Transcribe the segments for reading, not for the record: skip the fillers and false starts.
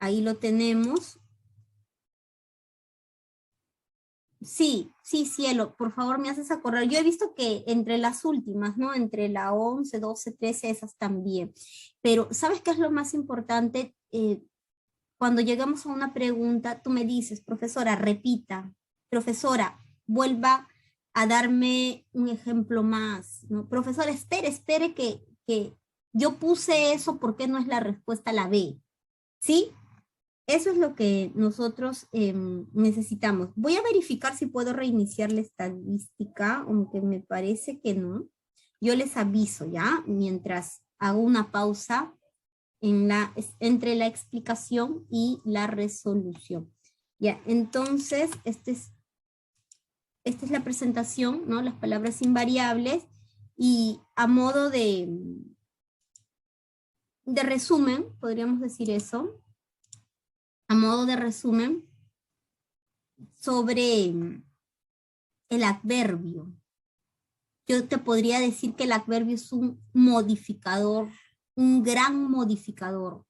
ahí lo tenemos. Sí, sí, cielo, por favor me haces acordar. Yo he visto que entre las últimas, ¿no? Entre la 11, 12, 13, esas también. Pero, ¿sabes qué es lo más importante? Cuando llegamos a una pregunta, tú me dices, profesora, repita. Profesora, vuelva a darme un ejemplo más, ¿no? Profesora, espere que yo puse eso, ¿por qué no es la respuesta la B? ¿Sí? Eso es lo que nosotros necesitamos. Voy a verificar si puedo reiniciar la estadística, aunque me parece que no. Yo les aviso, ¿ya? Mientras hago una pausa entre la explicación y la resolución. Ya, entonces, esta es la presentación, ¿no? Las palabras invariables. Y a modo de resumen, podríamos decir eso, a modo de resumen, sobre el adverbio. Yo te podría decir que el adverbio es un modificador, un gran modificador.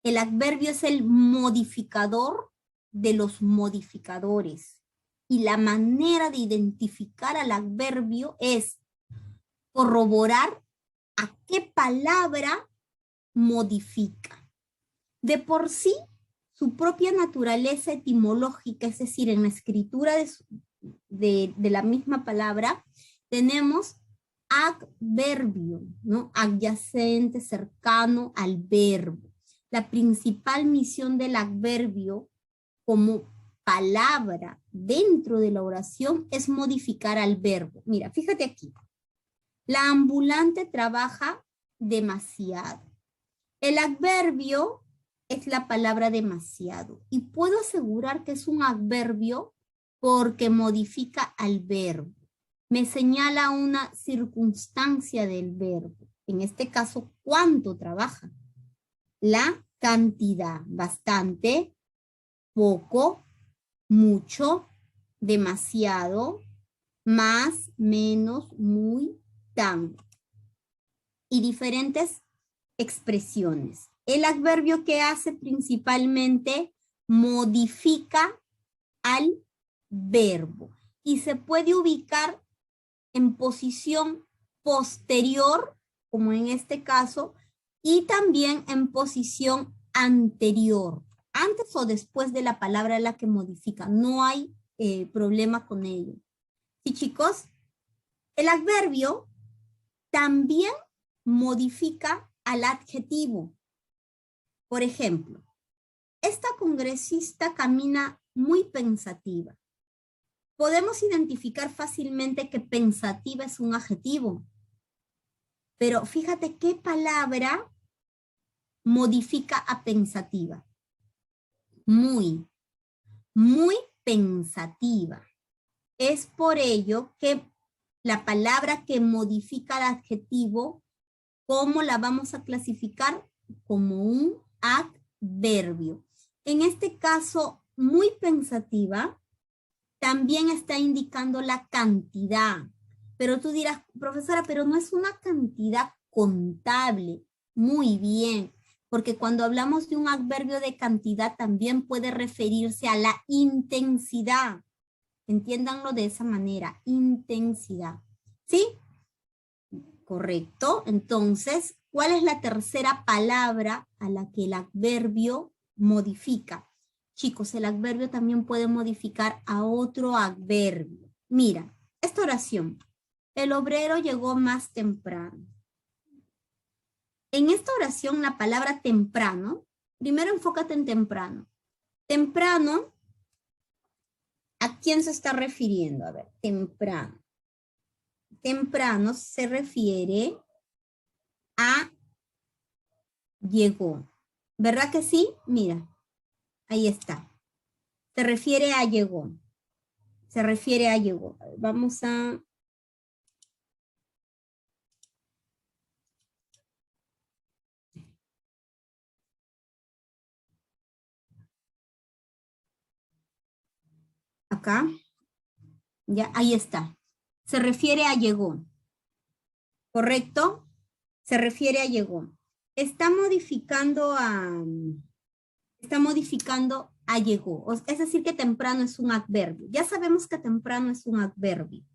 El adverbio es el modificador de los modificadores. Y la manera de identificar al adverbio es corroborar a qué palabra modifica. De por sí, su propia naturaleza etimológica, es decir, en la escritura de la misma palabra, tenemos adverbio, ¿no? Adyacente, cercano al verbo. La principal misión del adverbio como palabra dentro de la oración es modificar al verbo. Mira, fíjate aquí. La ambulante trabaja demasiado. El adverbio es la palabra demasiado y puedo asegurar que es un adverbio porque modifica al verbo. Me señala una circunstancia del verbo. En este caso, ¿cuánto trabaja? La cantidad, bastante, poco, mucho, demasiado, más, menos, muy, tan. Y diferentes expresiones. El adverbio que hace principalmente modifica al verbo y se puede ubicar en posición posterior, como en este caso, y también en posición anterior, antes o después de la palabra a la que modifica. No hay problema con ello. Sí, chicos, el adverbio también modifica al adjetivo. Por ejemplo, esta congresista camina muy pensativa. Podemos identificar fácilmente que pensativa es un adjetivo, pero fíjate qué palabra modifica a pensativa. Muy, muy pensativa. Es por ello que la palabra que modifica al adjetivo, ¿cómo la vamos a clasificar? Como un adverbio. En este caso, muy pensativa, también está indicando la cantidad. Pero tú dirás, profesora, pero no es una cantidad contable. Muy bien, porque cuando hablamos de un adverbio de cantidad también puede referirse a la intensidad. Entiéndanlo de esa manera, intensidad. ¿Sí? Correcto. Entonces, ¿cuál es la tercera palabra a la que el adverbio modifica? Chicos, el adverbio también puede modificar a otro adverbio. Mira, esta oración. El obrero llegó más temprano. En esta oración, la palabra temprano, primero enfócate en temprano. Temprano, ¿a quién se está refiriendo? A ver, temprano. Temprano se refiere a llegó. ¿Verdad que sí? Mira, ahí está. Se refiere a llegó. Se refiere a llegó. Vamos a... Acá. Ya, ahí está. Se refiere a llegó. ¿Correcto? Se refiere a llegó. Está está modificando a llegó. Es decir, que temprano es un adverbio. Ya sabemos que temprano es un adverbio.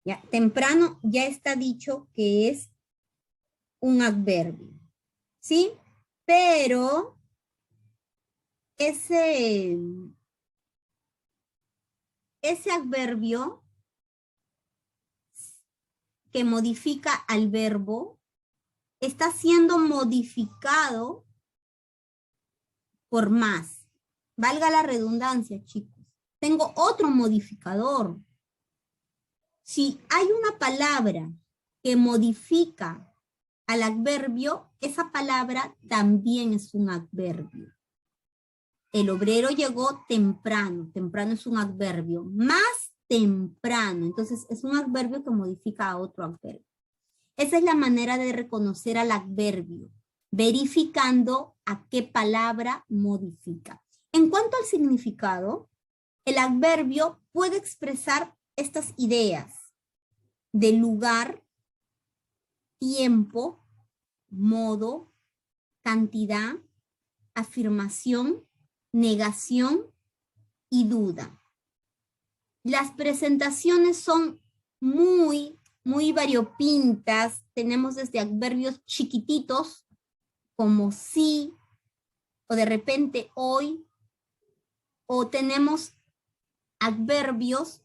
Ya, temprano ya está dicho que es un adverbio. ¿Sí? Pero ese adverbio que modifica al verbo está siendo modificado por más. Valga la redundancia, chicos. Tengo otro modificador. Si hay una palabra que modifica al adverbio, esa palabra también es un adverbio. El obrero llegó temprano. Temprano es un adverbio. Más temprano. Entonces, es un adverbio que modifica a otro adverbio. Esa es la manera de reconocer al adverbio, verificando a qué palabra modifica. En cuanto al significado, el adverbio puede expresar estas ideas de lugar, tiempo, modo, cantidad, afirmación, negación y duda. Las presentaciones son muy variopintas. Tenemos desde adverbios chiquititos como sí, o de repente hoy, o tenemos adverbios,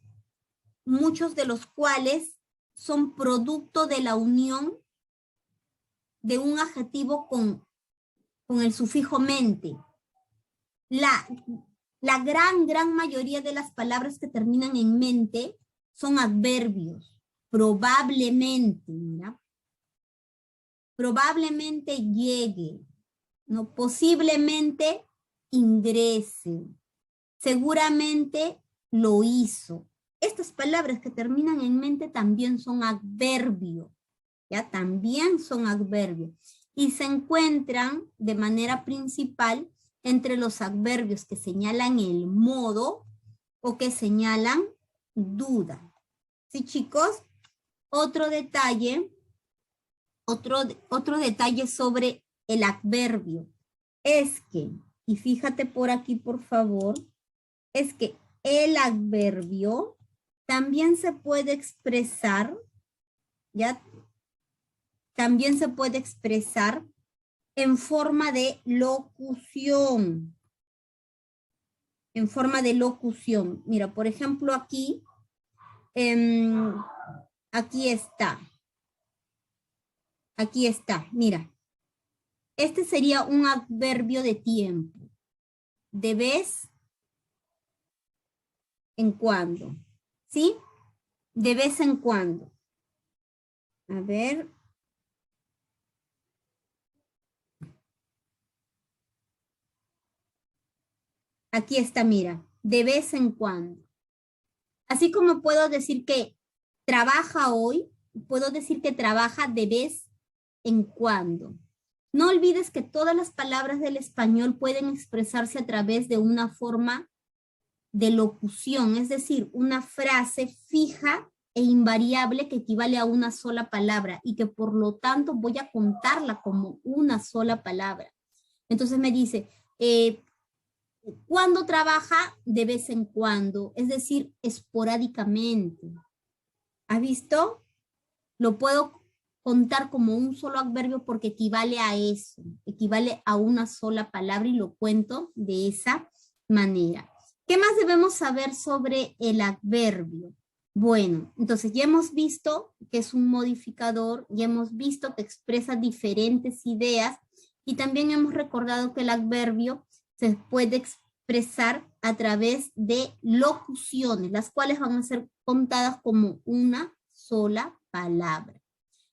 muchos de los cuales son producto de la unión de un adjetivo con el sufijo mente. La gran mayoría de las palabras que terminan en mente son adverbios. Probablemente, mira. Probablemente llegue, ¿no? Posiblemente ingrese. Seguramente lo hizo. Estas palabras que terminan en mente también son adverbios, ¿ya? También son adverbios. Y se encuentran de manera principal entre los adverbios que señalan el modo o que señalan duda. ¿Sí, chicos? Otro detalle sobre el adverbio es que, y fíjate por aquí por favor, es que el adverbio también se puede expresar, ¿ya? También se puede expresar en forma de locución. En forma de locución. Mira, por ejemplo, aquí, aquí está. Aquí está, mira. Este sería un adverbio de tiempo. De vez en cuando. ¿Sí? De vez en cuando. A ver. Aquí está, mira. De vez en cuando. Así como puedo decir que trabaja hoy, puedo decir que trabaja de vez en cuando. No olvides que todas las palabras del español pueden expresarse a través de una forma de locución, es decir, una frase fija e invariable que equivale a una sola palabra y que por lo tanto voy a contarla como una sola palabra. Entonces me dice, ¿cuándo trabaja? De vez en cuando, es decir, esporádicamente. ¿Has visto? Lo puedo contar como un solo adverbio porque equivale a eso, equivale a una sola palabra y lo cuento de esa manera. ¿Qué más debemos saber sobre el adverbio? Bueno, entonces ya hemos visto que es un modificador, ya hemos visto que expresa diferentes ideas y también hemos recordado que el adverbio se puede expresar a través de locuciones, las cuales van a ser contadas como una sola palabra.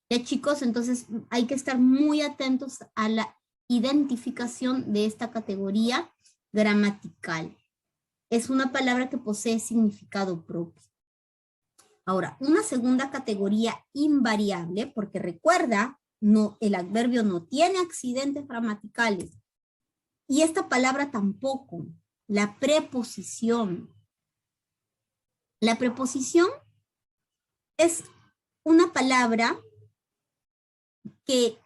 Ya chicos, entonces hay que estar muy atentos a la identificación de esta categoría gramatical. Es una palabra que posee significado propio. Ahora, una segunda categoría invariable, porque recuerda, no, el adverbio no tiene accidentes gramaticales. Y esta palabra tampoco, la preposición. La preposición es una palabra que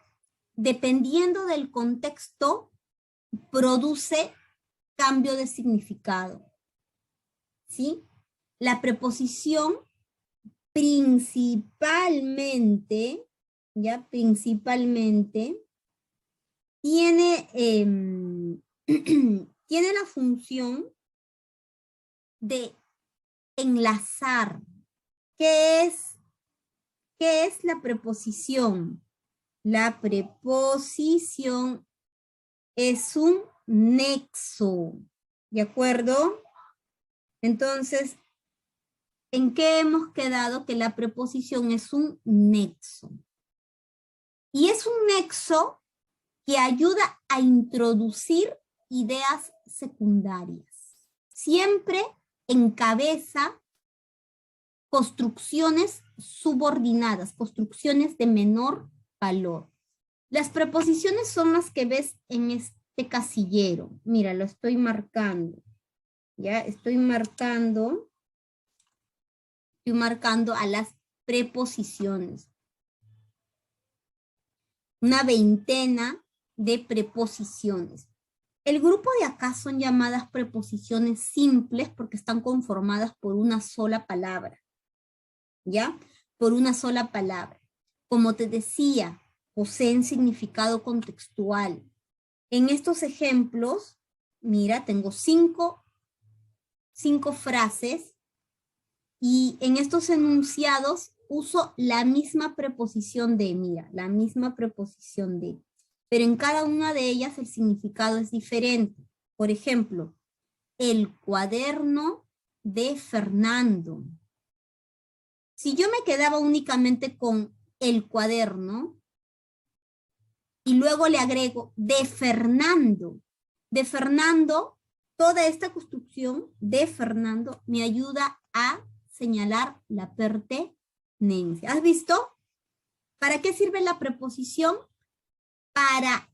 dependiendo del contexto produce cambio de significado, ¿sí? La preposición principalmente, ¿ya? Principalmente, tiene, tiene la función de enlazar. ¿Qué es la preposición? La preposición es un nexo, ¿de acuerdo? Entonces, ¿en qué hemos quedado? Que la preposición es un nexo. Y es un nexo que ayuda a introducir ideas secundarias. Siempre encabeza construcciones subordinadas, construcciones de menor valor. Las preposiciones son las que ves en este casillero. Mira, lo estoy marcando. Ya estoy marcando a las preposiciones. Una veintena de preposiciones. El grupo de acá son llamadas preposiciones simples porque están conformadas por una sola palabra. ¿Ya? Por una sola palabra. Como te decía, poseen significado contextual. En estos ejemplos, mira, tengo cinco frases y en estos enunciados uso la misma preposición de, mira, la misma preposición de, pero en cada una de ellas el significado es diferente. Por ejemplo, el cuaderno de Fernando. Si yo me quedaba únicamente con el cuaderno y luego le agrego de Fernando, toda esta construcción de Fernando me ayuda a señalar la pertenencia. ¿Has visto? ¿Para qué sirve la preposición? Para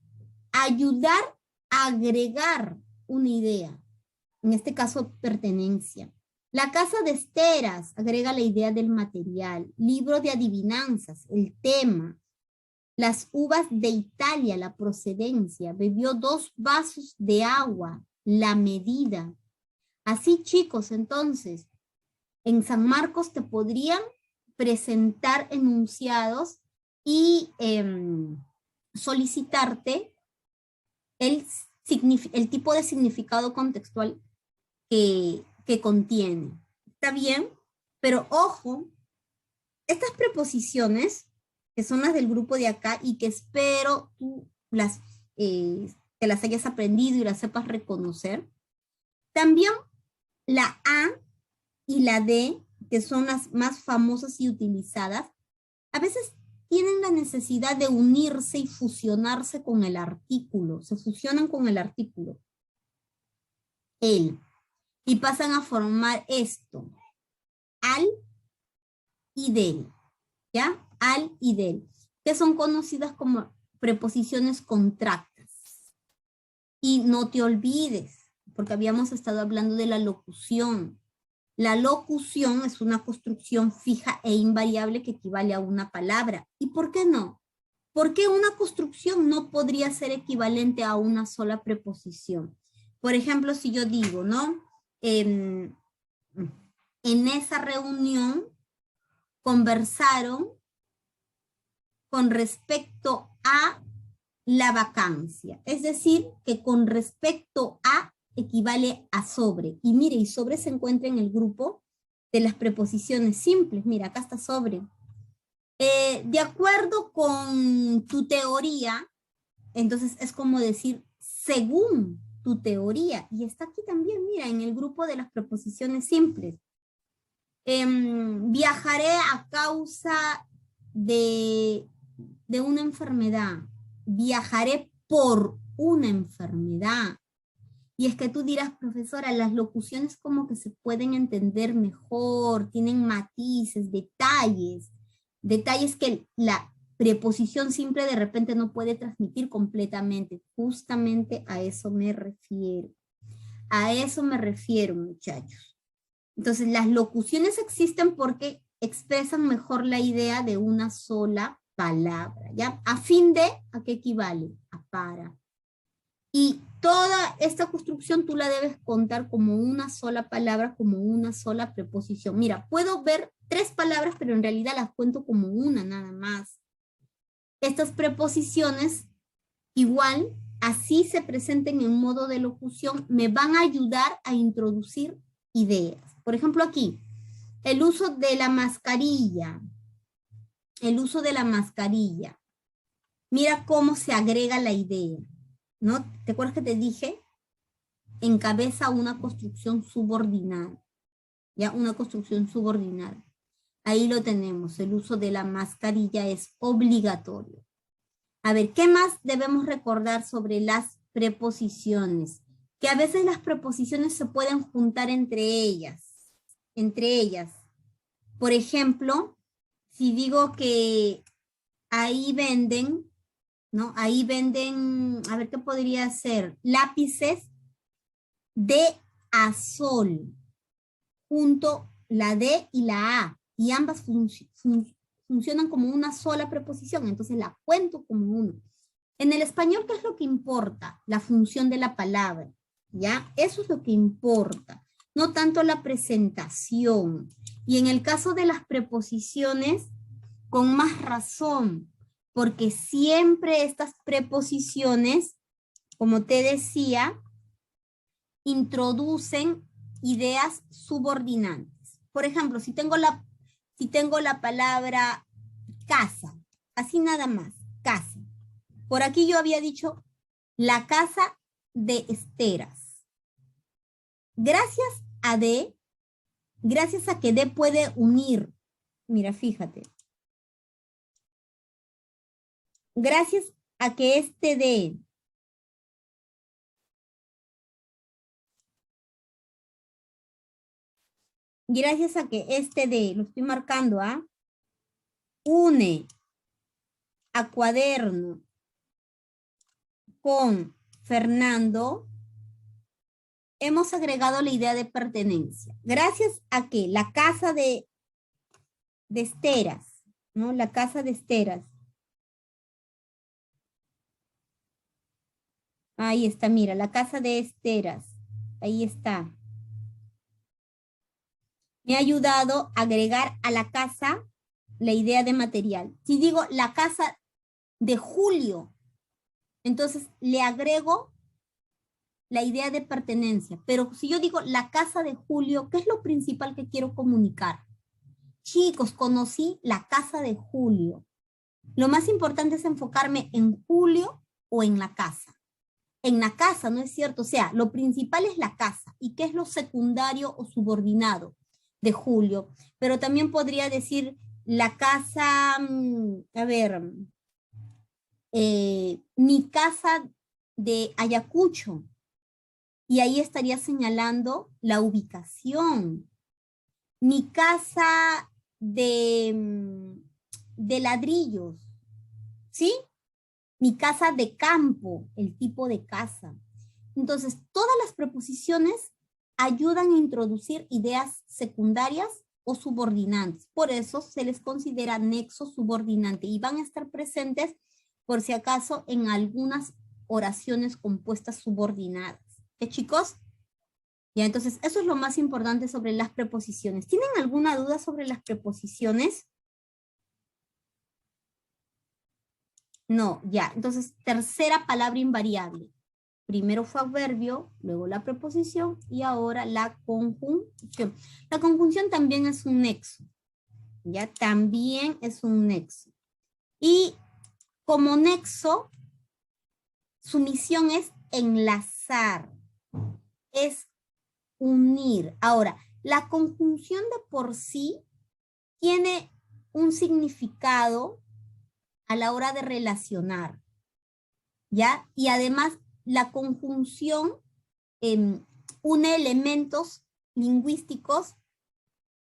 ayudar a agregar una idea. En este caso, pertenencia. La casa de esteras agrega la idea del material. Libro de adivinanzas, el tema. Las uvas de Italia, la procedencia. Bebió 2 vasos de agua, la medida. Así, chicos, entonces, en San Marcos te podrían presentar enunciados y solicitarte el tipo de significado contextual que contiene. ¿Está bien? Pero ojo, estas preposiciones, que son las del grupo de acá y que espero tú que las hayas aprendido y las sepas reconocer, también la A y la D, que son las más famosas y utilizadas, a veces tienen la necesidad de unirse y fusionarse con el artículo, se fusionan con el artículo, el, y pasan a formar esto, al y del, ¿ya? Al y del, que son conocidas como preposiciones contractas. Y no te olvides, porque habíamos estado hablando de la locución. La locución es una construcción fija e invariable que equivale a una palabra. ¿Y por qué no? ¿Por qué una construcción no podría ser equivalente a una sola preposición? Por ejemplo, si yo digo, ¿no? En esa reunión conversaron con respecto a la vacancia. Es decir, que con respecto a equivale a sobre. Y mire, y sobre se encuentra en el grupo de las preposiciones simples. Mira, acá está sobre. De acuerdo con tu teoría, entonces es como decir según tu teoría. Y está aquí también, mira, en el grupo de las preposiciones simples. Viajaré a causa de una enfermedad. Viajaré por una enfermedad. Y es que tú dirás, profesora, las locuciones como que se pueden entender mejor, tienen matices, detalles que la preposición simple de repente no puede transmitir completamente. Justamente a eso me refiero. A eso me refiero, muchachos. Entonces, las locuciones existen porque expresan mejor la idea de una sola palabra, ¿ya? A fin de, ¿a qué equivale? A para. Y toda esta construcción tú la debes contar como una sola palabra, como una sola preposición. Mira, puedo ver 3 palabras, pero en realidad las cuento como una nada más. Estas preposiciones, igual, así se presenten en modo de locución, me van a ayudar a introducir ideas. Por ejemplo, aquí, el uso de la mascarilla. El uso de la mascarilla. Mira cómo se agrega la idea, ¿no? ¿Te acuerdas que te dije? Encabeza una construcción subordinada, ¿ya? Una construcción subordinada. Ahí lo tenemos, el uso de la mascarilla es obligatorio. A ver, ¿qué más debemos recordar sobre las preposiciones? Que a veces las preposiciones se pueden juntar entre ellas. Entre ellas. Por ejemplo, si digo que ahí venden, ¿no? Ahí venden, a ver qué podría ser, lápices de azul, junto la D y la A, y ambas funcionan como una sola preposición, entonces la cuento como uno. En el español, ¿qué es lo que importa? La función de la palabra, ¿ya? Eso es lo que importa, no tanto la presentación. Y en el caso de las preposiciones, con más razón, porque siempre estas preposiciones, como te decía, introducen ideas subordinantes. Por ejemplo, si tengo la palabra casa, así nada más, casa. Por aquí yo había dicho la casa de Esteras. Gracias a D, gracias a que D puede unir, mira, fíjate. Gracias a que este D gracias a que este D, lo estoy marcando, ¿ah? Une a Cuaderno con Fernando, hemos agregado la idea de pertenencia. Gracias a que la casa de Esteras, ¿no? La casa de Esteras. Ahí está, mira, la casa de Esteras. Ahí está. Me ha ayudado a agregar a la casa la idea de material. Si digo la casa de Julio, entonces le agrego la idea de pertenencia. Pero si yo digo la casa de Julio, ¿qué es lo principal que quiero comunicar? Chicos, conocí la casa de Julio. Lo más importante es enfocarme en Julio o en la casa. En la casa, ¿no es cierto? O sea, lo principal es la casa. ¿Y qué es lo secundario o subordinado de Julio? Pero también podría decir la casa, a ver, mi casa de Ayacucho. Y ahí estaría señalando la ubicación. Mi casa de ladrillos, ¿sí? Mi casa de campo, el tipo de casa. Entonces, todas las preposiciones ayudan a introducir ideas secundarias o subordinantes. Por eso se les considera nexo subordinante y van a estar presentes, por si acaso, en algunas oraciones compuestas subordinadas. ¿Qué, chicos? Ya, entonces, eso es lo más importante sobre las preposiciones. ¿Tienen alguna duda sobre las preposiciones? No, ya. Entonces, tercera palabra invariable. Primero fue adverbio, luego la preposición y ahora la conjunción. La conjunción también es un nexo. Ya, también es un nexo. Y como nexo, su misión es enlazar, es unir. Ahora, la conjunción de por sí tiene un significado a la hora de relacionar, ¿ya? Y además, la conjunción une elementos lingüísticos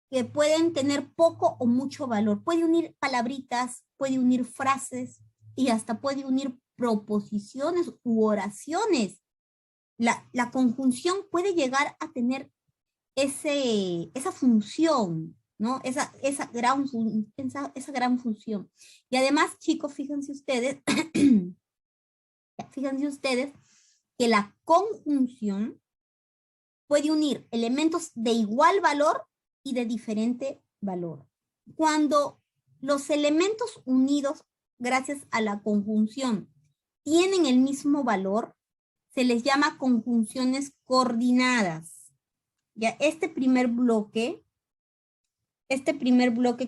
que pueden tener poco o mucho valor. Puede unir palabritas, puede unir frases y hasta puede unir proposiciones u oraciones. La conjunción puede llegar a tener esa función, ¿no? Esa gran función. Y además, chicos, fíjense ustedes que la conjunción puede unir elementos de igual valor y de diferente valor. Cuando los elementos unidos gracias a la conjunción tienen el mismo valor, se les llama conjunciones coordinadas. Ya este primer bloque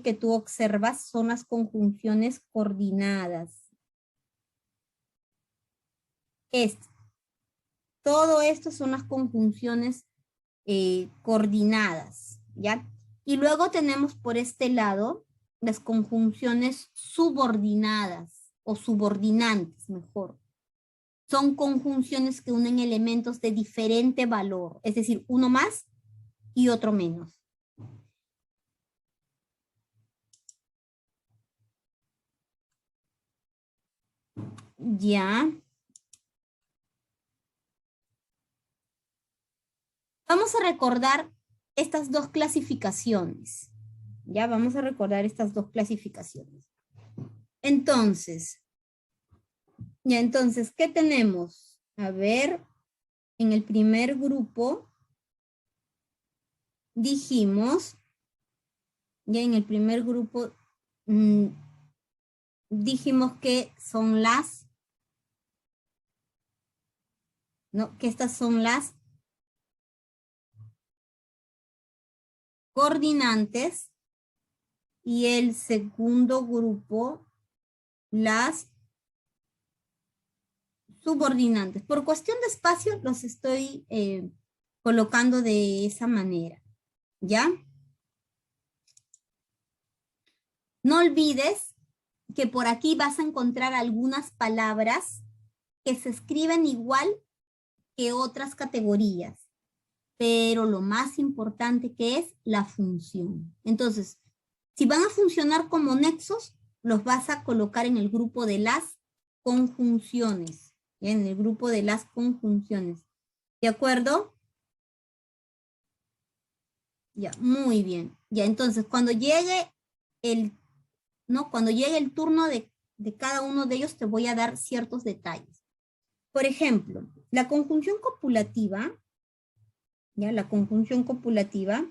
que tú observas son las conjunciones coordinadas. Todo esto son las conjunciones coordinadas, ¿ya? Y luego tenemos por este lado las conjunciones subordinadas o subordinantes, mejor. Son conjunciones que unen elementos de diferente valor, es decir, uno más y otro menos. Ya. Vamos a recordar estas dos clasificaciones. Ya vamos a recordar estas dos clasificaciones. Entonces, ¿qué tenemos? A ver, en el primer grupo dijimos, dijimos que son las, ¿no? Que estas son las coordinantes y el segundo grupo, las subordinantes. Por cuestión de espacio los estoy colocando de esa manera, ¿ya? No olvides que por aquí vas a encontrar algunas palabras que se escriben igual que otras categorías, pero lo más importante que es la función. Entonces, si van a funcionar como nexos, los vas a colocar en el grupo de las conjunciones, ¿ya? En el grupo de las conjunciones. ¿De acuerdo? Ya, muy bien. Ya, entonces, cuando llegue el turno de cada uno de ellos, te voy a dar ciertos detalles. Por ejemplo, la conjunción copulativa, ¿ya? La conjunción copulativa,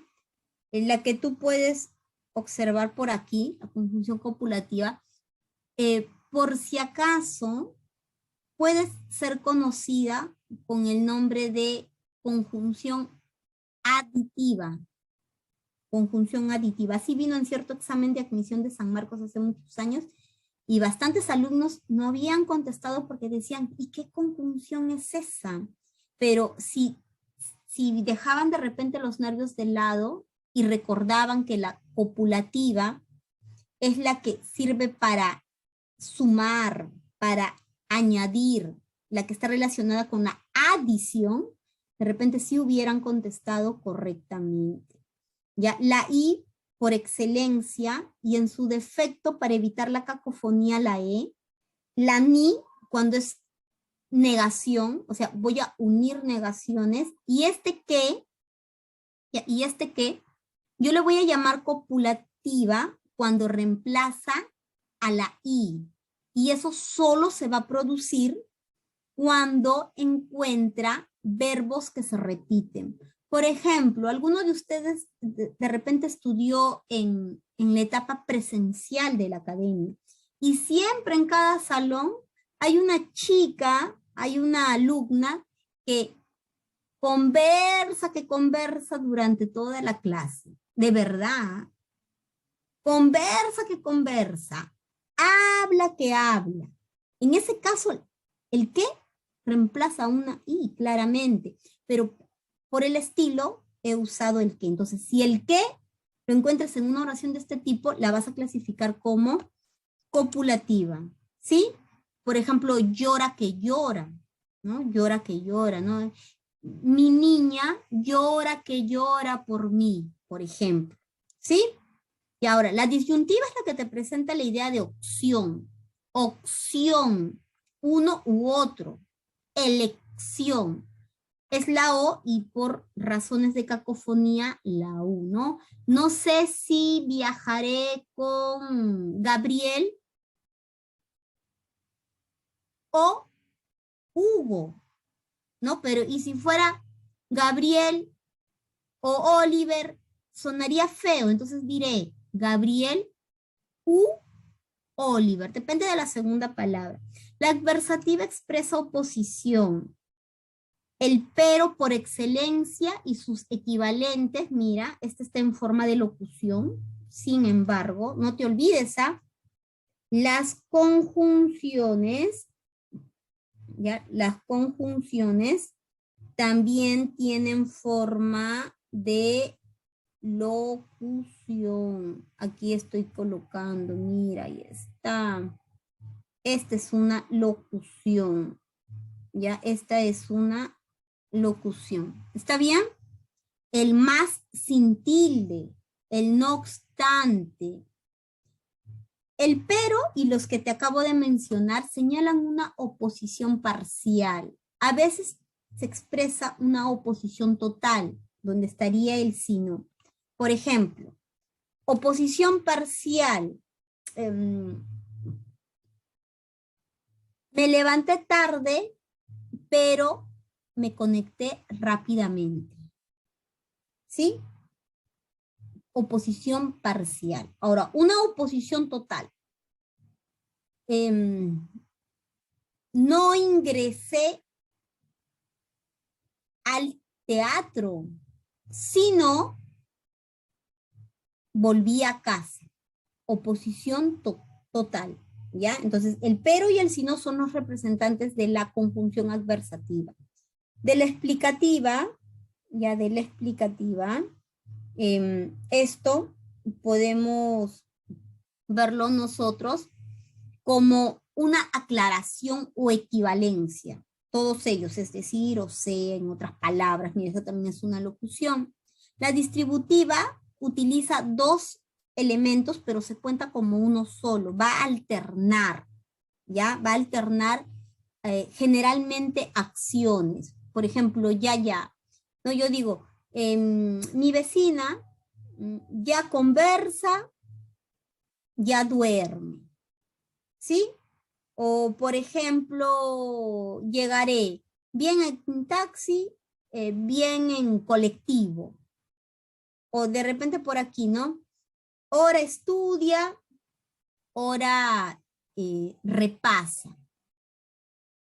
es la que tú puedes observar por aquí, la conjunción copulativa, por si acaso, puede ser conocida con el nombre de conjunción aditiva. Conjunción aditiva. Así vino en cierto examen de admisión de San Marcos hace muchos años y bastantes alumnos no habían contestado porque decían, ¿y qué conjunción es esa? Pero si dejaban de repente los nervios de lado y recordaban que la copulativa es la que sirve para sumar, para añadir, la que está relacionada con la adición, de repente sí hubieran contestado correctamente. Ya, la I por excelencia y en su defecto para evitar la cacofonía la E, la NI cuando es negación, o sea, voy a unir negaciones, y este que, yo le voy a llamar copulativa cuando reemplaza a la I, y eso solo se va a producir cuando encuentra verbos que se repiten. Por ejemplo, alguno de ustedes de repente estudió en la etapa presencial de la academia y siempre en cada salón hay una chica, hay una alumna que conversa durante toda la clase. De verdad. Conversa que conversa. Habla que habla. En ese caso, ¿el qué? Reemplaza una I, claramente. Pero por el estilo he usado el qué. Entonces, si el qué lo encuentras en una oración de este tipo, la vas a clasificar como copulativa. ¿Sí? Por ejemplo, llora que llora, ¿no? Llora que llora, ¿no? Mi niña llora que llora por mí, por ejemplo. ¿Sí? Y ahora, la disyuntiva es la que te presenta la idea de opción. Opción, uno u otro. Elección. Es la O y por razones de cacofonía, la U, ¿no? No sé si viajaré con Gabriel o Hugo. ¿no? Pero y si fuera Gabriel o Oliver, sonaría feo, entonces diré Gabriel u Oliver, depende de la segunda palabra. La adversativa expresa oposición. El pero por excelencia y sus equivalentes, mira, este está en forma de locución. Sin embargo, no te olvides, ¿ah? Las conjunciones, ¿ya? Las conjunciones también tienen forma de locución. Aquí estoy colocando, mira, ahí está. Esta es una locución, ¿ya? Esta es una locución. ¿Está bien? El más sin tilde, el no obstante. El pero y los que te acabo de mencionar señalan una oposición parcial. A veces se expresa una oposición total, donde estaría el sino. Por ejemplo, oposición parcial. Me levanté tarde, pero me conecté rápidamente. ¿Sí? Oposición parcial. Ahora, una oposición total. No ingresé al teatro, sino volví a casa. Oposición total, ¿ya? Entonces, el pero y el sino son los representantes de la conjunción adversativa. De la explicativa, ya de la explicativa, esto podemos verlo nosotros como una aclaración o equivalencia. Todos ellos, es decir, o sea, en otras palabras, mira, eso también es una locución. La distributiva utiliza dos elementos, pero se cuenta como uno solo, va a alternar, ¿ya? Va a alternar generalmente acciones. Por ejemplo, ya. No, yo digo, mi vecina ya conversa, ya duerme, ¿sí? O, por ejemplo, llegaré bien en taxi, bien en colectivo. O de repente por aquí, ¿no? Hora estudia, hora repasa.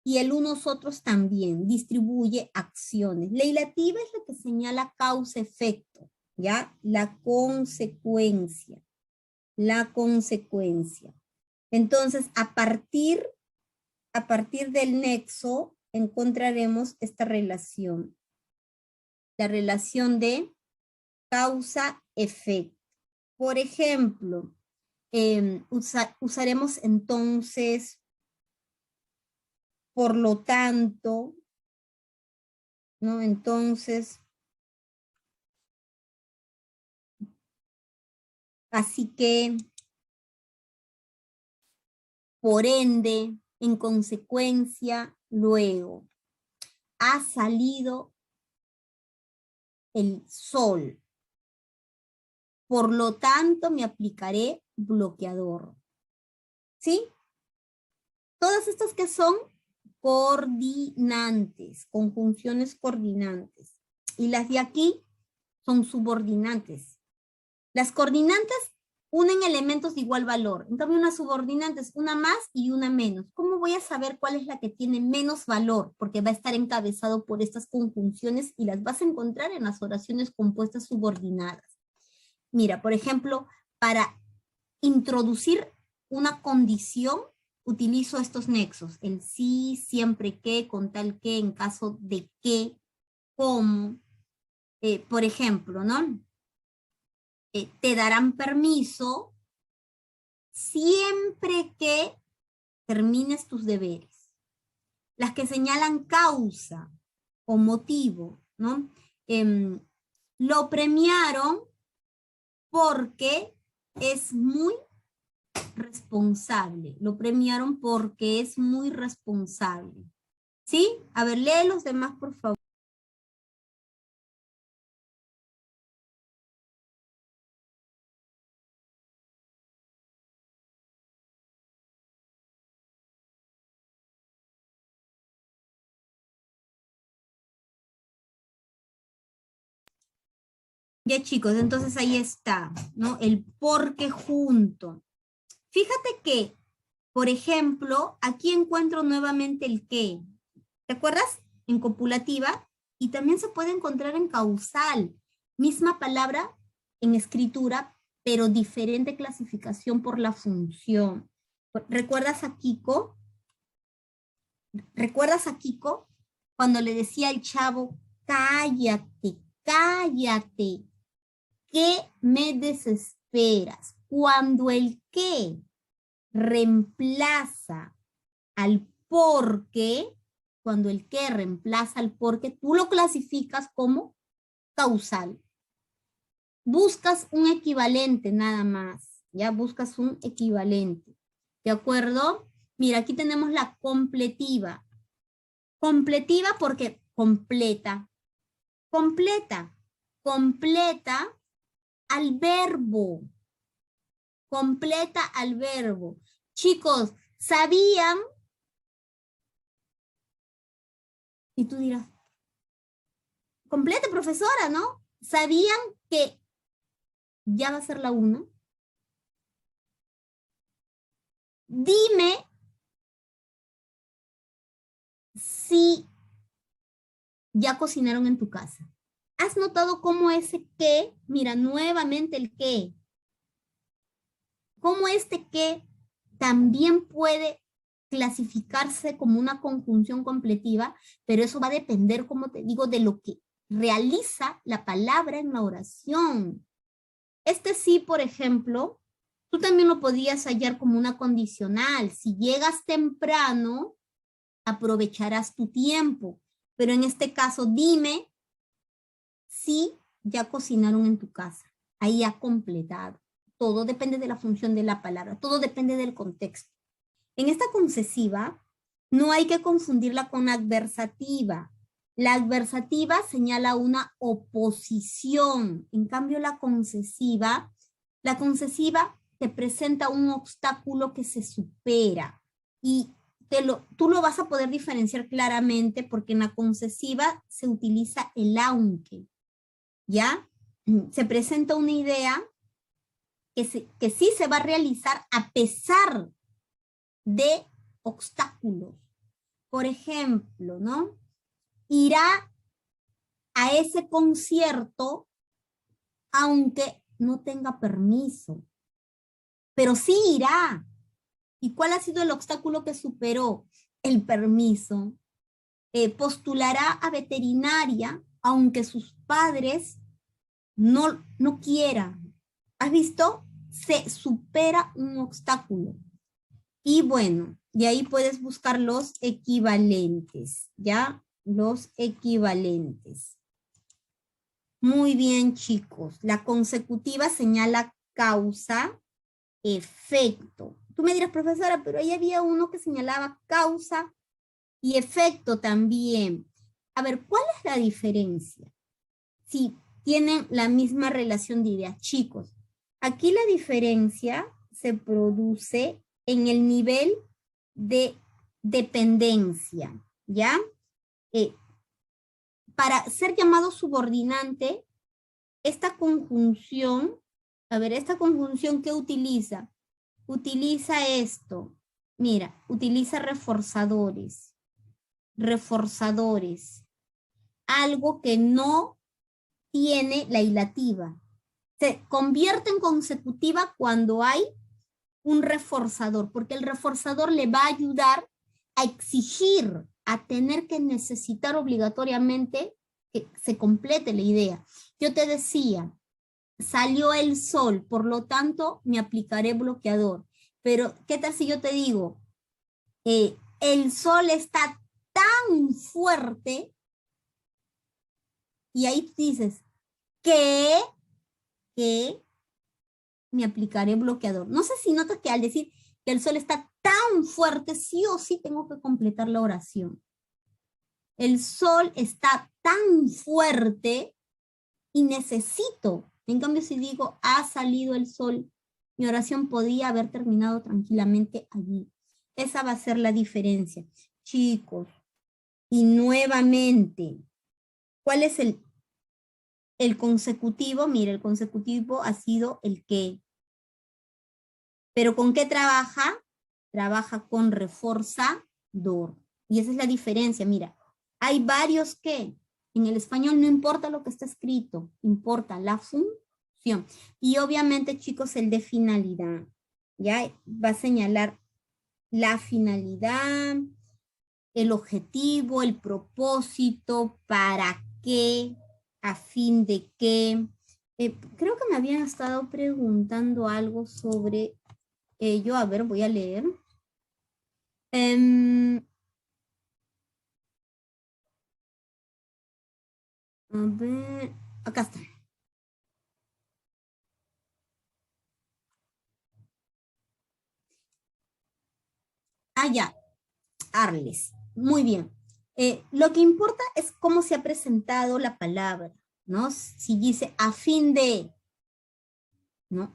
Y el unos otros también distribuye acciones. La ilativa es la que señala causa-efecto, ¿ya? La consecuencia. La consecuencia. Entonces, a partir del nexo encontraremos esta relación. La relación de causa-efecto. Por ejemplo, usaremos entonces, por lo tanto, ¿no? Entonces, así que, por ende, en consecuencia, luego, ha salido el sol. Por lo tanto, me aplicaré bloqueador. ¿Sí? Todas estas que son coordinantes, conjunciones coordinantes. Y las de aquí son subordinantes. Las coordinantes unen elementos de igual valor. En cambio, una subordinante es una más y una menos. ¿Cómo voy a saber cuál es la que tiene menos valor? Porque va a estar encabezado por estas conjunciones y las vas a encontrar en las oraciones compuestas subordinadas. Mira, por ejemplo, para introducir una condición, utilizo estos nexos. El sí, siempre que, con tal que, en caso de que, como. Por ejemplo, ¿no? Te darán permiso siempre que termines tus deberes. Las que señalan causa o motivo, ¿no? Lo premiaron porque es muy responsable. Lo premiaron porque es muy responsable. ¿Sí? A ver, lee los demás, por favor. Ya chicos, entonces ahí está, ¿no? El porque junto. Fíjate que, por ejemplo, aquí encuentro nuevamente el qué. ¿Te acuerdas? En copulativa y también se puede encontrar en causal. Misma palabra en escritura, pero diferente clasificación por la función. ¿Recuerdas a Kiko? ¿Recuerdas a Kiko? Cuando le decía al chavo, cállate, cállate, ¿qué me desesperas? Cuando el qué reemplaza al porque, cuando el que reemplaza al porque, tú lo clasificas como causal. Buscas un equivalente nada más, ya buscas un equivalente. ¿De acuerdo? Mira, aquí tenemos la completiva. Completiva porque completa. Completa. Completa al verbo. Completa al verbo. Chicos, ¿sabían? Y tú dirás, completa, profesora, ¿no? ¿Sabían que ya va a ser la 1? Dime si ya cocinaron en tu casa. ¿Has notado cómo ese qué, mira, nuevamente el qué, cómo este qué también puede clasificarse como una conjunción completiva, pero eso va a depender, como te digo, de lo que realiza la palabra en la oración. Este sí, por ejemplo, tú también lo podías hallar como una condicional. Si llegas temprano, aprovecharás tu tiempo. Pero en este caso, dime si ya cocinaron en tu casa. Ahí ha completado. Todo depende de la función de la palabra. Todo depende del contexto. En esta concesiva, no hay que confundirla con adversativa. La adversativa señala una oposición. En cambio, la concesiva te presenta un obstáculo que se supera. Y tú lo vas a poder diferenciar claramente porque en la concesiva se utiliza el aunque. ¿Ya? Se presenta una idea que sí se va a realizar a pesar de obstáculos. Por ejemplo, ¿no? Irá a ese concierto aunque no tenga permiso, pero sí irá. ¿Y cuál ha sido el obstáculo que superó? El permiso. Postulará a veterinaria aunque sus padres no quieran. ¿Has visto? Se supera un obstáculo. Y bueno, de ahí puedes buscar los equivalentes, ¿ya? Los equivalentes. Muy bien, chicos. La consecutiva señala causa, efecto. Tú me dirás, profesora, pero ahí había uno que señalaba causa y efecto también. A ver, ¿cuál es la diferencia? Si tienen la misma relación de ideas, chicos. Aquí la diferencia se produce en el nivel de dependencia, ¿ya? Para ser llamado subordinante, esta conjunción, a ver, esta conjunción que utiliza, utiliza esto, mira, utiliza reforzadores, reforzadores, algo que no tiene la hilativa. Se convierte en consecutiva cuando hay un reforzador, porque el reforzador le va a ayudar a exigir, a tener que necesitar obligatoriamente que se complete la idea. Yo te decía, salió el sol, por lo tanto me aplicaré bloqueador. Pero, ¿qué tal si yo te digo, el sol está tan fuerte y ahí dices que me aplicaré bloqueador? No sé si notas que al decir que el sol está tan fuerte, sí o sí tengo que completar la oración. El sol está tan fuerte y necesito. En cambio, si digo, ha salido el sol, mi oración podía haber terminado tranquilamente allí. Esa va a ser la diferencia. Chicos, y nuevamente, ¿cuál es el consecutivo, mire, el consecutivo ha sido el que. ¿Pero con qué trabaja? Trabaja con reforzador. Y esa es la diferencia, mira. Hay varios que. En el español no importa lo que está escrito, importa la función. Y obviamente, chicos, el de finalidad. Ya va a señalar la finalidad, el objetivo, el propósito, para qué, a fin de qué. Creo que me habían estado preguntando algo sobre ello. A ver, voy a leer. A ver, acá está. Ah, ya, Arles. Muy bien. Lo que importa es cómo se ha presentado la palabra, ¿no? Si dice a fin de, ¿no?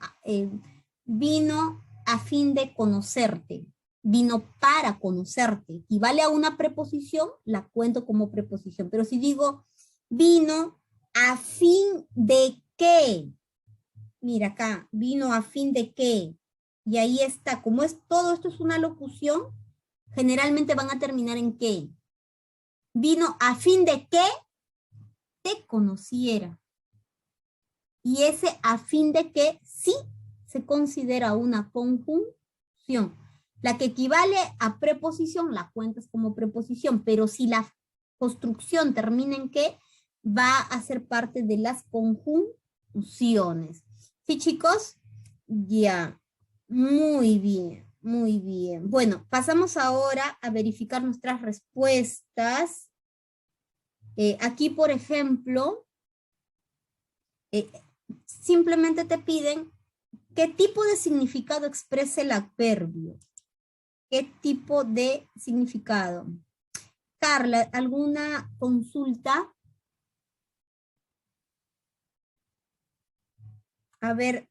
Vino a fin de conocerte, vino para conocerte, y vale a una preposición, la cuento como preposición. Pero si digo vino a fin de qué, mira acá, vino a fin de qué, y ahí está, como es todo esto es una locución, generalmente van a terminar en qué. Vino a fin de que te conociera. Y ese a fin de que sí se considera una conjunción. La que equivale a preposición la cuentas como preposición, pero si la construcción termina en que, va a ser parte de las conjunciones. ¿Sí, chicos? Ya. Muy bien, muy bien. Bueno, pasamos ahora a verificar nuestras respuestas. Aquí, por ejemplo, simplemente te piden qué tipo de significado expresa el adverbio. ¿Qué tipo de significado? Carla, ¿alguna consulta? A ver,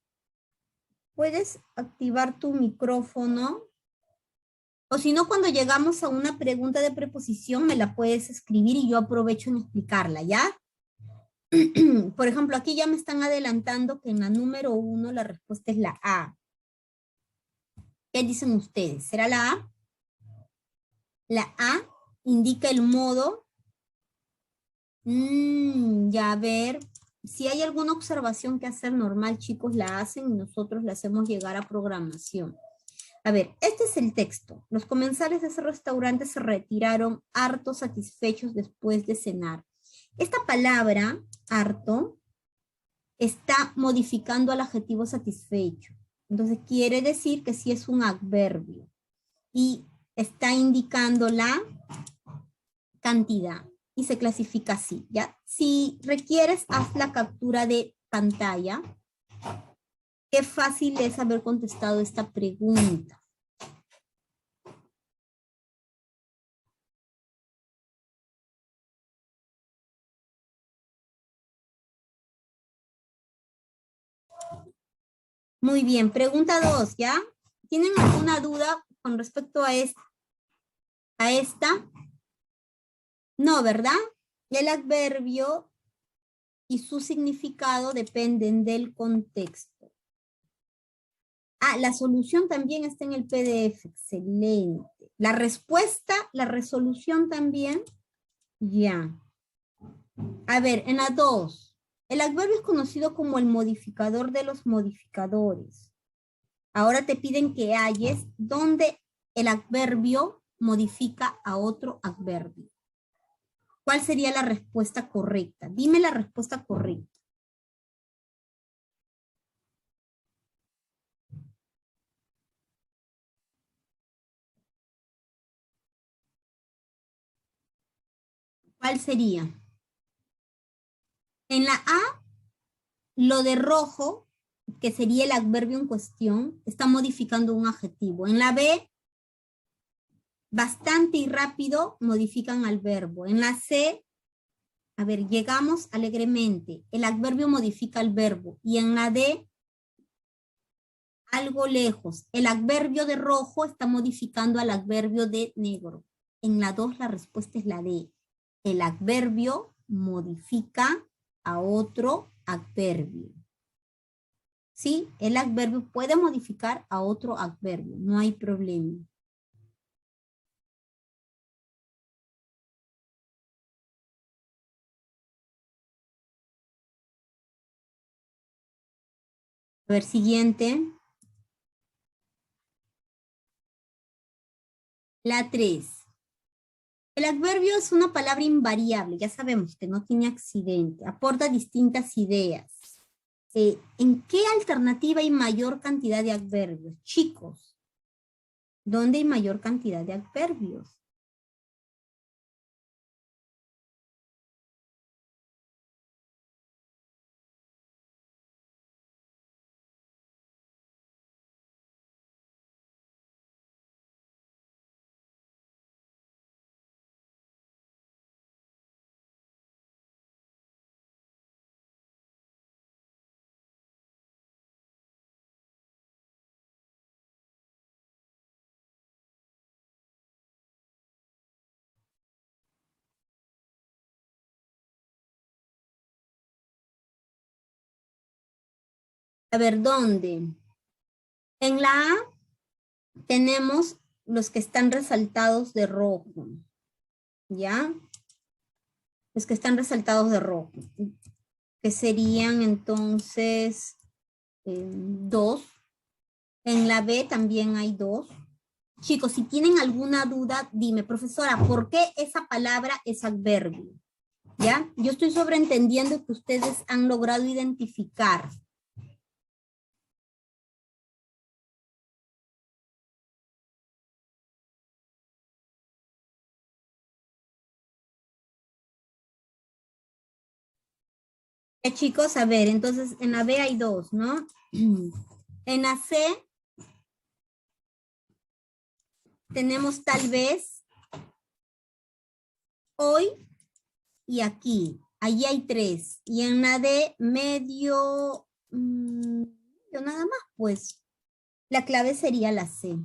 ¿puedes activar tu micrófono? O si no, cuando llegamos a una pregunta de preposición, me la puedes escribir y yo aprovecho en explicarla, ¿ya? Por ejemplo, aquí ya me están adelantando que en la número 1 la respuesta es la A. ¿Qué dicen ustedes? ¿Será la A? La A indica el modo. Ya, a ver. Si hay alguna observación que hacer normal, chicos, la hacen y nosotros la hacemos llegar a programación. A ver, este es el texto. Los comensales de ese restaurante se retiraron harto satisfechos después de cenar. Esta palabra, harto, está modificando al adjetivo satisfecho. Entonces quiere decir que sí es un adverbio y está indicando la cantidad y se clasifica así, ¿ya? Si requieres, haz la captura de pantalla. Qué fácil es haber contestado esta pregunta. Muy bien, pregunta 2, ¿ya? ¿Tienen alguna duda con respecto a esta? No, ¿verdad? El adverbio y su significado dependen del contexto. Ah, la solución también está en el PDF. Excelente. La respuesta, la resolución también. Ya. A ver, en la 2. El adverbio es conocido como el modificador de los modificadores. Ahora te piden que halles donde el adverbio modifica a otro adverbio. ¿Cuál sería la respuesta correcta? Dime la respuesta correcta. ¿Cuál sería? En la A, lo de rojo, que sería el adverbio en cuestión, está modificando un adjetivo. En la B, bastante y rápido modifican al verbo. En la C, a ver, llegamos alegremente. El adverbio modifica el verbo. Y en la D, algo lejos. El adverbio de rojo está modificando al adverbio de negro. En la 2 la respuesta es la D. El adverbio modifica a otro adverbio. ¿Sí? El adverbio puede modificar a otro adverbio, no hay problema. A ver, siguiente. La 3. El adverbio es una palabra invariable, ya sabemos que no tiene accidente, aporta distintas ideas. ¿En qué alternativa hay mayor cantidad de adverbios? Chicos, ¿dónde hay mayor cantidad de adverbios? A ver, ¿dónde? En la A tenemos los que están resaltados de rojo, ¿ya? Los que están resaltados de rojo, que serían entonces 2. En la B también hay 2. Chicos, si tienen alguna duda, dime, profesora, ¿por qué esa palabra es adverbio? ¿Ya? Yo estoy sobreentendiendo que ustedes han logrado identificar. Chicos, a ver, entonces en la B hay 2, ¿no? En la C tenemos tal vez hoy y aquí. Allí hay 3. Y en la D medio, yo nada más, pues la clave sería la C.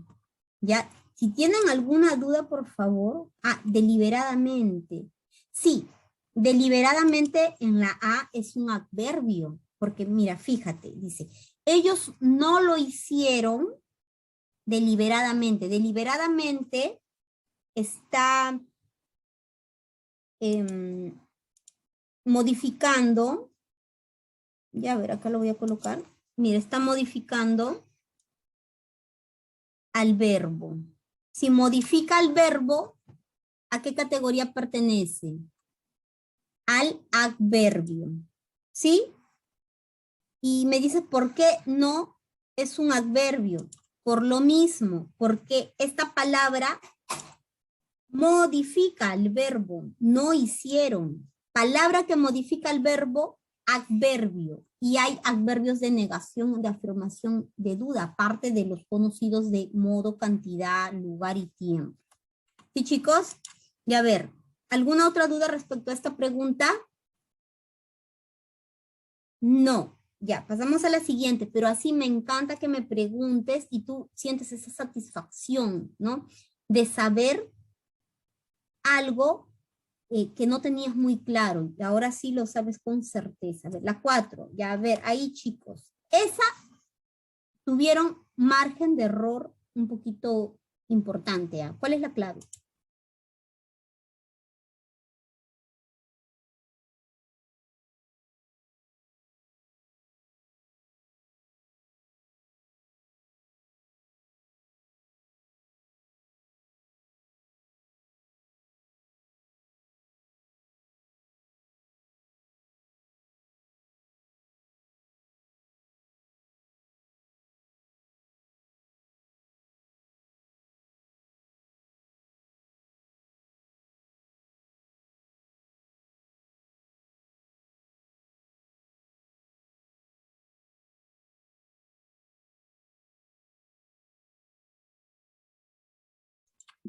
¿Ya? Si tienen alguna duda, por favor. Deliberadamente. Sí, deliberadamente en la A es un adverbio. Porque mira, fíjate, dice, ellos no lo hicieron deliberadamente. Deliberadamente está modificando, ya a ver, acá lo voy a colocar. Mira, está modificando al verbo. Si modifica al verbo, ¿a qué categoría pertenece? Al adverbio. ¿Sí? Y me dice, ¿por qué no es un adverbio? Por lo mismo, porque esta palabra modifica el verbo, no hicieron. Palabra que modifica el verbo, adverbio. Y hay adverbios de negación, de afirmación, de duda, aparte de los conocidos de modo, cantidad, lugar y tiempo. ¿Sí, chicos? Y a ver, ¿alguna otra duda respecto a esta pregunta? No. Ya, pasamos a la siguiente, pero así me encanta que me preguntes y tú sientes esa satisfacción, ¿no? De saber algo que no tenías muy claro y ahora sí lo sabes con certeza. A ver, la 4, ya a ver, ahí chicos. Esa tuvieron margen de error un poquito importante. ¿Ah? ¿Cuál es la clave?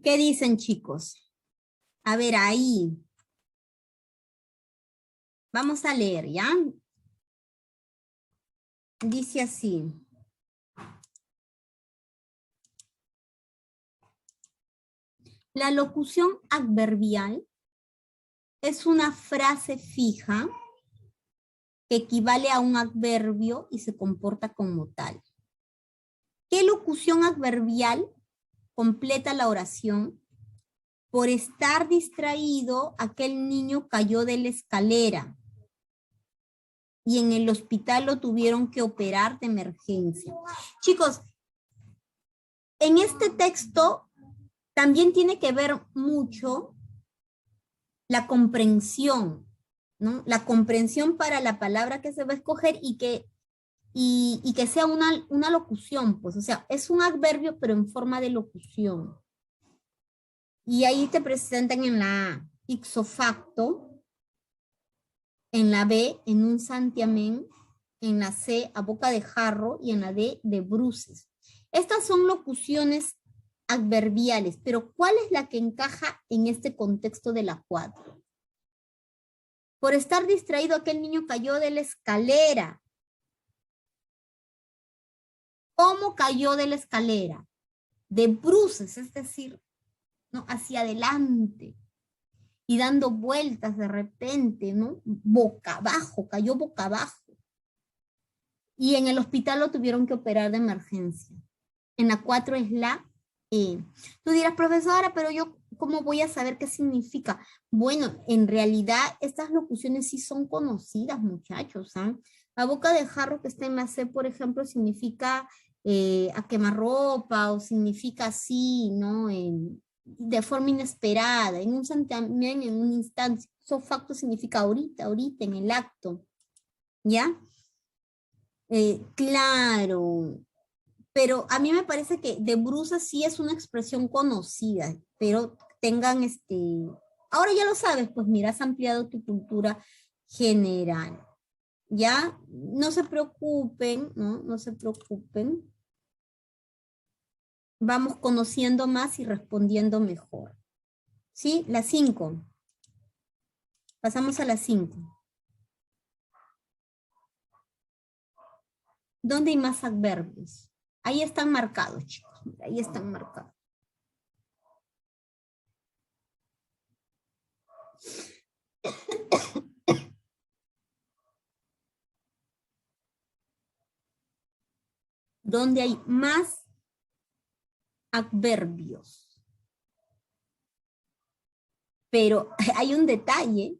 ¿Qué dicen chicos? A ver, ahí. Vamos a leer, ¿ya? Dice así. La locución adverbial es una frase fija que equivale a un adverbio y se comporta como tal. ¿Qué locución adverbial completa la oración? Por estar distraído, aquel niño cayó de la escalera y en el hospital lo tuvieron que operar de emergencia. Chicos, en este texto también tiene que ver mucho la comprensión, ¿no? La comprensión para la palabra que se va a escoger y que sea una locución, pues, o sea, es un adverbio, pero en forma de locución. Y ahí te presentan en la A, ipso facto, en la B, en un santiamén, en la C, a boca de jarro, y en la D, de bruces. Estas son locuciones adverbiales, pero ¿cuál es la que encaja en este contexto de la 4? Por estar distraído, aquel niño cayó de la escalera. ¿Cómo cayó de la escalera? De bruces, es decir, ¿no? Hacia adelante y dando vueltas de repente, ¿no? Boca abajo, cayó boca abajo. Y en el hospital lo tuvieron que operar de emergencia. En la 4 es la E. Tú dirás, profesora, pero yo, ¿cómo voy a saber qué significa? Bueno, en realidad estas locuciones sí son conocidas, muchachos, ¿eh? A boca de jarro, que está en la C, por ejemplo, significa a quemarropa, o significa así, ¿no? De forma inesperada, en un santiamén, en un instante. So facto significa ahorita, en el acto, ¿ya? Claro, pero a mí me parece que de bruces sí es una expresión conocida, pero tengan ahora ya lo sabes, pues mira, has ampliado tu cultura general, ¿ya? No se preocupen, ¿no? No se preocupen. Vamos conociendo más y respondiendo mejor. ¿Sí? La 5. Pasamos a la 5. ¿Dónde hay más adverbios? Ahí están marcados, chicos. Ahí están marcados. ¿Dónde hay más adverbios? Pero hay un detalle.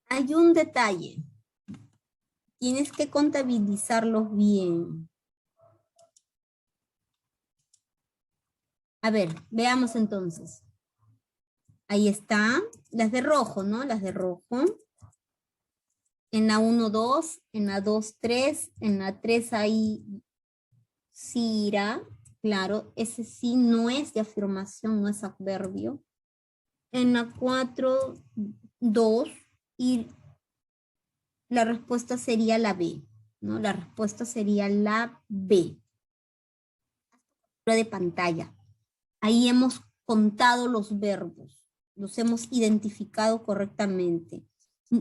Hay un detalle. Tienes que contabilizarlos bien. A ver, veamos entonces. Ahí está. Las de rojo, ¿no? Las de rojo. En la 1, 2. En la 2, 3. En la 3 hay Cira. Claro, ese sí no es de afirmación, no es adverbio. En la 4, 2. Y la respuesta sería la B, ¿no? La respuesta sería la B. De pantalla. Ahí hemos contado los verbos, los hemos identificado correctamente.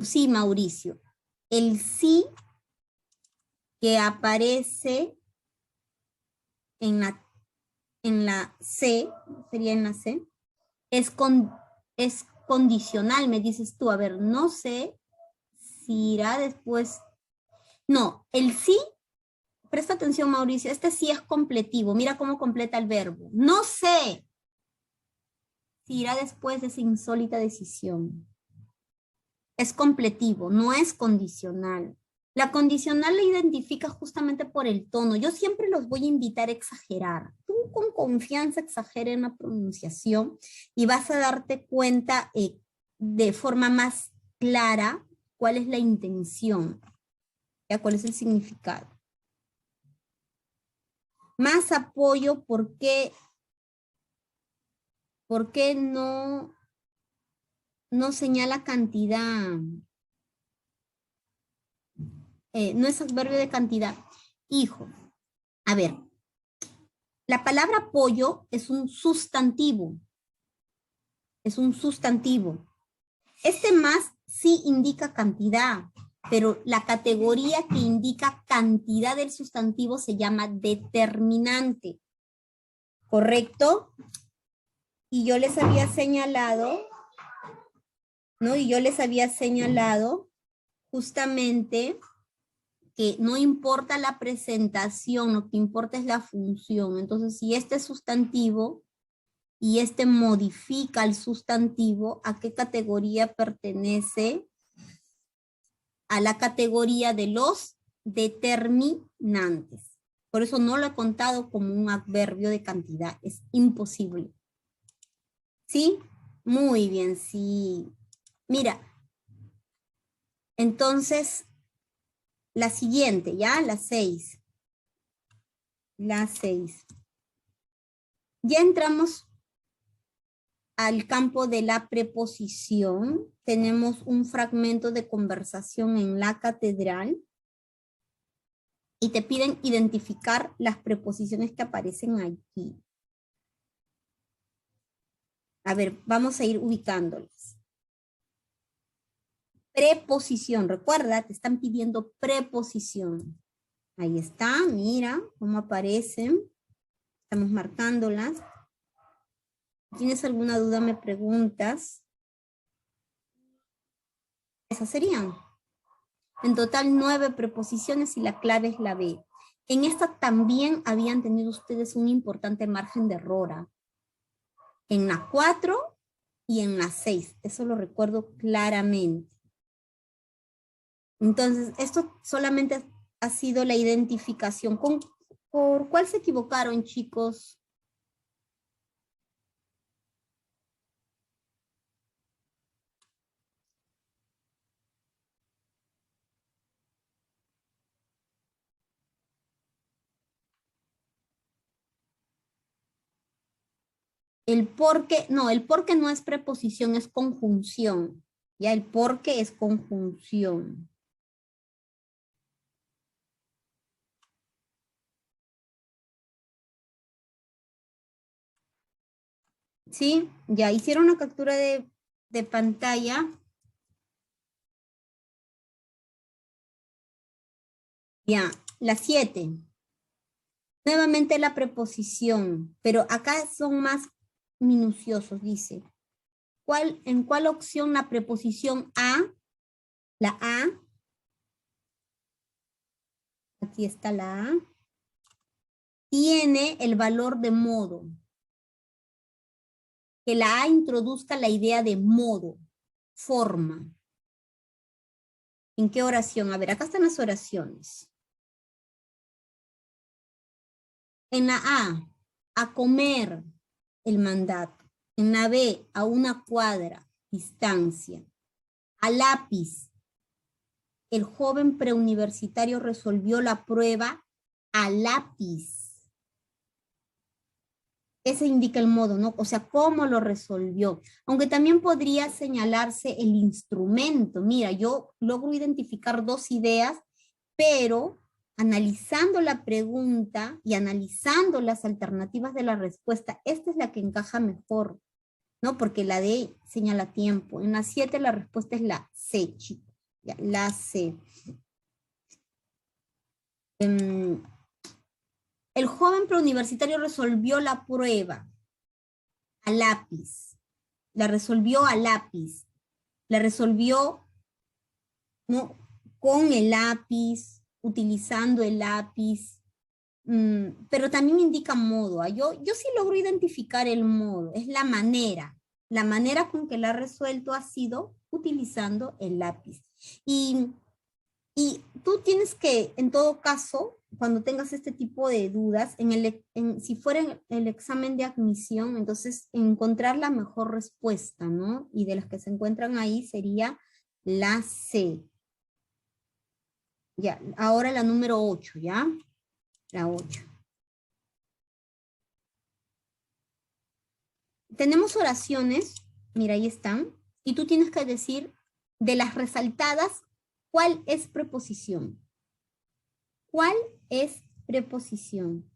Sí, Mauricio. El sí que aparece en la C, sería en la C, es condicional, me dices tú. A ver, no sé si irá después. No, el sí, presta atención, Mauricio, este sí es completivo. Mira cómo completa el verbo. No sé si irá después de esa insólita decisión. Es completivo, no es condicional. La condicional la identifica justamente por el tono. Yo siempre los voy a invitar a exagerar. Tú con confianza exagera en la pronunciación y vas a darte cuenta de forma más clara cuál es la intención, ¿ya? ¿Cuál es el significado? Más apoyo, ¿por qué no señala cantidad? No es adverbio de cantidad. Hijo, a ver, la palabra pollo es un sustantivo. Es un sustantivo. Este más sí indica cantidad, pero la categoría que indica cantidad del sustantivo se llama determinante. ¿Correcto? Y yo les había señalado ¿no? Y yo les había señalado justamente que no importa la presentación, lo que importa es la función. Entonces, si este es sustantivo y este modifica el sustantivo, ¿a qué categoría pertenece? A la categoría de los determinantes. Por eso no lo he contado como un adverbio de cantidad, es imposible. ¿Sí? Muy bien, sí. Mira, entonces, la siguiente, ¿ya? La 6. La 6. Ya entramos al campo de la preposición. Tenemos un fragmento de conversación en la catedral y te piden identificar las preposiciones que aparecen aquí. A ver, vamos a ir ubicándolas. Preposición, recuerda, te están pidiendo preposición. Ahí está, mira cómo aparecen. Estamos marcándolas. ¿Tienes alguna duda? Me preguntas. Esas serían. En total 9 preposiciones y la clave es la B. En esta también habían tenido ustedes un importante margen de error. En la 4 y en la 6. Eso lo recuerdo claramente. Entonces, esto solamente ha sido la identificación. ¿Por cuál se equivocaron, chicos? El porque no es preposición, es conjunción. Ya el porque es conjunción. ¿Sí? Ya hicieron una captura de pantalla. Ya, la 7. Nuevamente la preposición, pero acá son más minuciosos, dice. ¿En cuál opción la preposición a, la a, aquí está la a, tiene el valor de modo? Que la a introduzca la idea de modo, forma. ¿En qué oración? A ver, acá están las oraciones. En la a comer, el mandato. En la B, a una cuadra, distancia. A lápiz, el joven preuniversitario resolvió la prueba a lápiz. Ese indica el modo, ¿no? O sea, cómo lo resolvió. Aunque también podría señalarse el instrumento. Mira, yo logro identificar dos ideas, pero analizando la pregunta y analizando las alternativas de la respuesta, esta es la que encaja mejor, ¿no? Porque la D señala tiempo. En la 7 la respuesta es la C, chicos. Ya, la C. El joven preuniversitario resolvió la prueba a lápiz. La resolvió a lápiz. La resolvió, ¿no?, con el lápiz, utilizando el lápiz. Pero también indica modo. Yo sí logro identificar el modo. Es la manera. La manera con que la ha resuelto ha sido utilizando el lápiz. Y tú tienes que, en todo caso, cuando tengas este tipo de dudas, si fuera el examen de admisión, entonces encontrar la mejor respuesta, ¿no? Y de las que se encuentran ahí sería la C. Ya, ahora la número 8, ¿ya? La 8. Tenemos oraciones, mira, ahí están, y tú tienes que decir de las resaltadas, ¿cuál es preposición? ¿Cuál es preposición?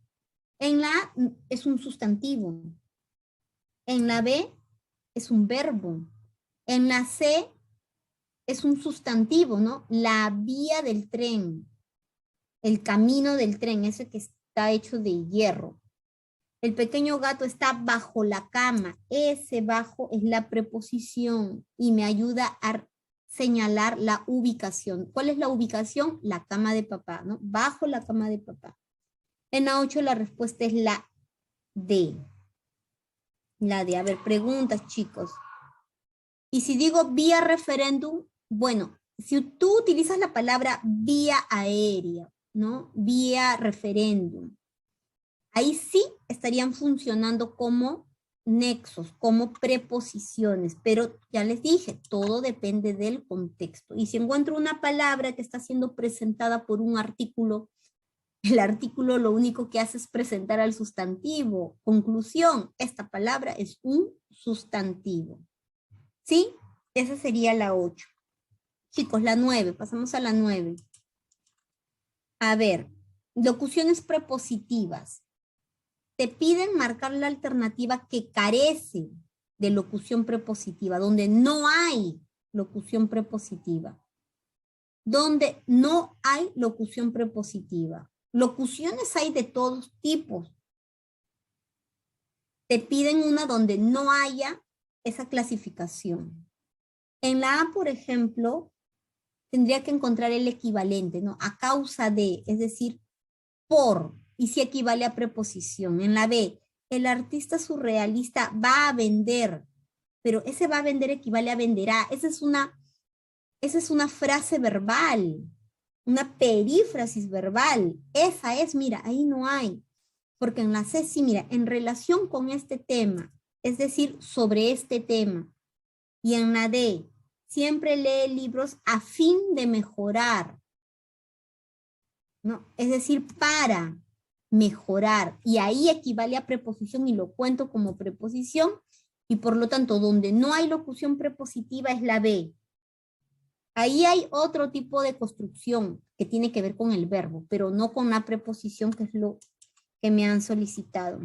En la A es un sustantivo. En la B es un verbo. En la C es un sustantivo, ¿no? La vía del tren, el camino del tren, ese que está hecho de hierro. El pequeño gato está bajo la cama. Ese bajo es la preposición y me ayuda a señalar la ubicación. ¿Cuál es la ubicación? La cama de papá, ¿no? Bajo la cama de papá. En la 8 la respuesta es la D. La D. A ver, preguntas, chicos. Y si digo vía referéndum, bueno, si tú utilizas la palabra vía aérea, ¿no? Vía referéndum. Ahí sí estarían funcionando como nexos, como preposiciones, pero ya les dije, todo depende del contexto. Y si encuentro una palabra que está siendo presentada por un artículo, el artículo lo único que hace es presentar al sustantivo. Conclusión, esta palabra es un sustantivo. ¿Sí? Esa sería la 8. Chicos, la 9, pasamos a la 9. A ver, locuciones prepositivas. Te piden marcar la alternativa que carece de locución prepositiva, donde no hay locución prepositiva. Donde no hay locución prepositiva. Locuciones hay de todos tipos. Te piden una donde no haya esa clasificación. En la A, por ejemplo, tendría que encontrar el equivalente, ¿no? A causa de, es decir, por, y si equivale a preposición. En la B, el artista surrealista va a vender, pero ese va a vender equivale a venderá. Esa es una frase verbal, una perífrasis verbal. Esa es, mira, ahí no hay. Porque en la C sí, mira, en relación con este tema, es decir, sobre este tema. Y en la D, siempre lee libros a fin de mejorar, ¿no? Es decir, para mejorar. Y ahí equivale a preposición y lo cuento como preposición. Y por lo tanto, donde no hay locución prepositiva es la B. Ahí hay otro tipo de construcción que tiene que ver con el verbo, pero no con la preposición, que es lo que me han solicitado.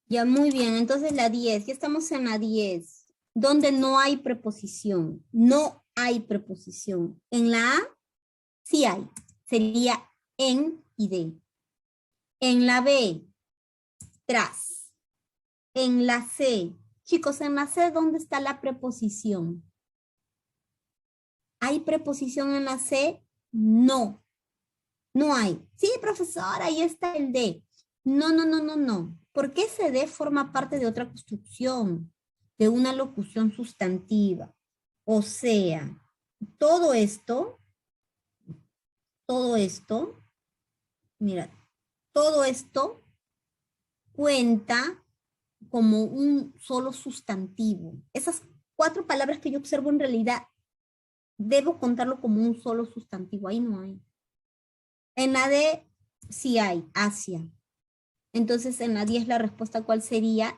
Ya, muy bien. Entonces la 10, ya estamos en la 10, donde no hay preposición. No hay preposición. En la A, sí hay. Sería en y de. En la B, tras. En la C, chicos, en la C, ¿dónde está la preposición? ¿Hay preposición en la C? No, no hay. Sí, profesor, ahí está el D. No, no, no, no, no. Porque ese D forma parte de otra construcción, de una locución sustantiva. O sea, todo esto, mira, todo esto cuenta como un solo sustantivo. Esas 4 palabras que yo observo en realidad, debo contarlo como un solo sustantivo. Ahí no hay. En la D sí hay, Asia. Entonces en la 10 la respuesta, ¿cuál sería?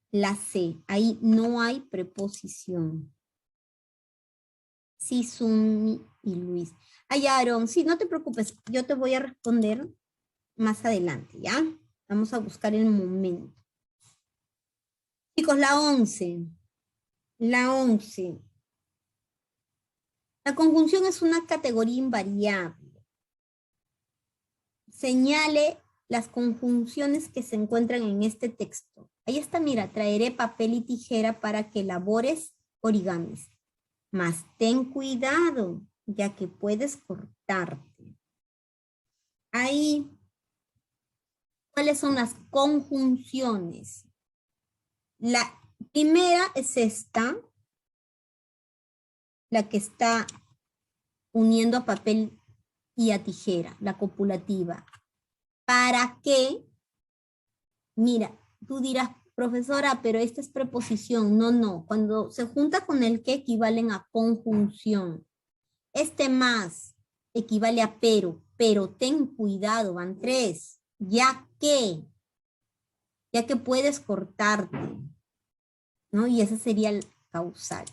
La C. Ahí no hay preposición. Sí, Sumi y Luis. Ay, Aaron, sí, no te preocupes. Yo te voy a responder más adelante, ¿ya? Vamos a buscar el momento. Chicos, la 11. La 11. La conjunción es una categoría invariable. Señale las conjunciones que se encuentran en este texto. Ahí está, mira, traeré papel y tijera para que elabores origamis. Mas ten cuidado, ya que puedes cortarte. Ahí, ¿cuáles son las conjunciones? La primera es esta, la que está uniendo a papel y a tijera, la copulativa. ¿Para qué? Mira, tú dirás, profesora, pero esta es preposición. No, no. Cuando se junta con el que equivalen a conjunción. Este más equivale a pero ten cuidado, van tres. Ya que puedes cortarte, ¿no? Y ese sería el causal.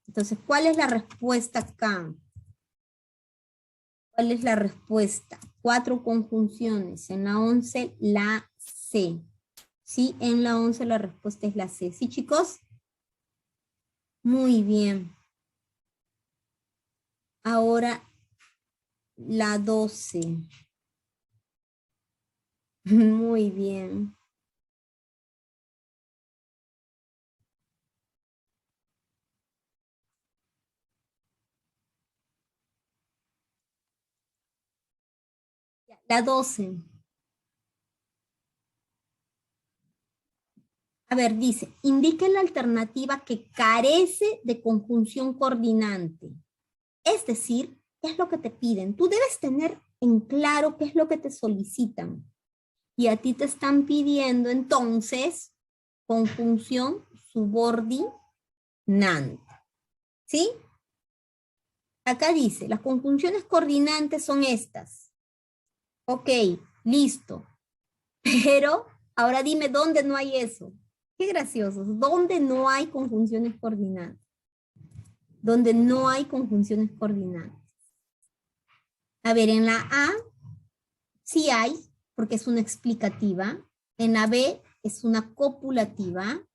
Entonces, ¿cuál es la respuesta acá? ¿Cuál es la respuesta? 4 conjunciones. En la 11, la C. Sí, en la 11 la respuesta es la C. ¿Sí, chicos? Muy bien. Ahora la 12. Muy bien. La 12. A ver, dice, indique la alternativa que carece de conjunción coordinante. Es decir, ¿qué es lo que te piden? Tú debes tener en claro qué es lo que te solicitan. Y a ti te están pidiendo entonces conjunción subordinante. ¿Sí? Acá dice, las conjunciones coordinantes son estas. Ok, listo. Pero ahora dime dónde no hay eso. Qué gracioso. ¿Dónde no hay conjunciones coordinantes? Donde no hay conjunciones coordinantes. A ver, en la A sí hay, porque es una explicativa. En la B es una copulativa.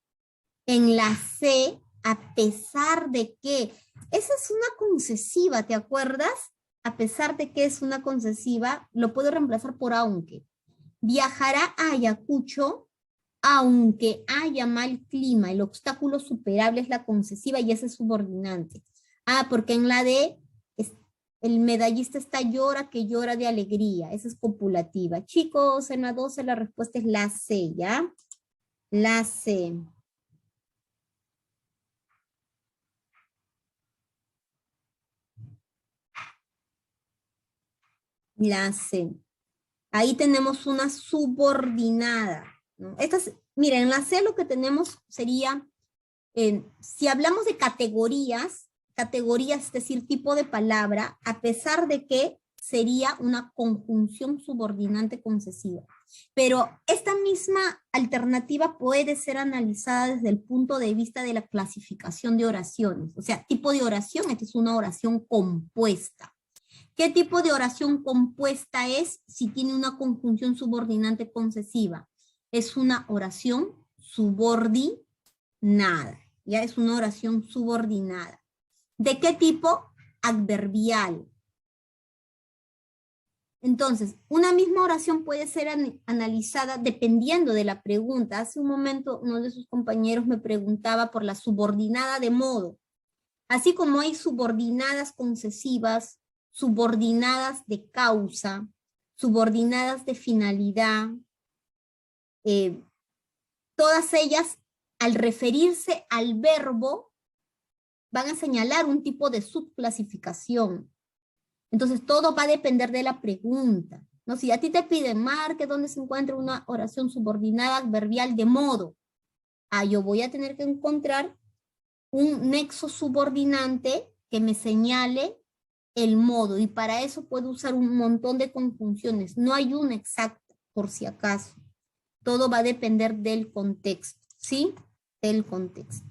En la C, a pesar de que, esa es una concesiva, ¿te acuerdas? A pesar de que es una concesiva, lo puedo reemplazar por aunque. Viajará a Ayacucho aunque haya mal clima. El obstáculo superable es la concesiva y ese es subordinante. Ah, porque en la D el medallista está llora que llora de alegría. Esa es copulativa. Chicos, en la 12 la respuesta es la C, ¿ya? La C. La C. Ahí tenemos una subordinada, ¿no? Miren, en la C lo que tenemos sería, si hablamos de categorías, es decir, tipo de palabra, a pesar de que sería una conjunción subordinante concesiva. Pero esta misma alternativa puede ser analizada desde el punto de vista de la clasificación de oraciones. O sea, tipo de oración, esta es una oración compuesta. ¿Qué tipo de oración compuesta es si tiene una conjunción subordinante concesiva? Es una oración subordinada. Ya es una oración subordinada. ¿De qué tipo? Adverbial. Entonces, una misma oración puede ser analizada dependiendo de la pregunta. Hace un momento uno de sus compañeros me preguntaba por la subordinada de modo. Así como hay subordinadas concesivas, subordinadas de causa, subordinadas de finalidad, todas ellas al referirse al verbo van a señalar un tipo de subclasificación. Entonces todo va a depender de la pregunta, ¿no? Si a ti te piden, marque dónde se encuentra una oración subordinada adverbial de modo, yo voy a tener que encontrar un nexo subordinante que me señale el modo, y para eso puedo usar un montón de conjunciones. No hay una exacta, por si acaso. Todo va a depender del contexto, ¿sí? Del contexto.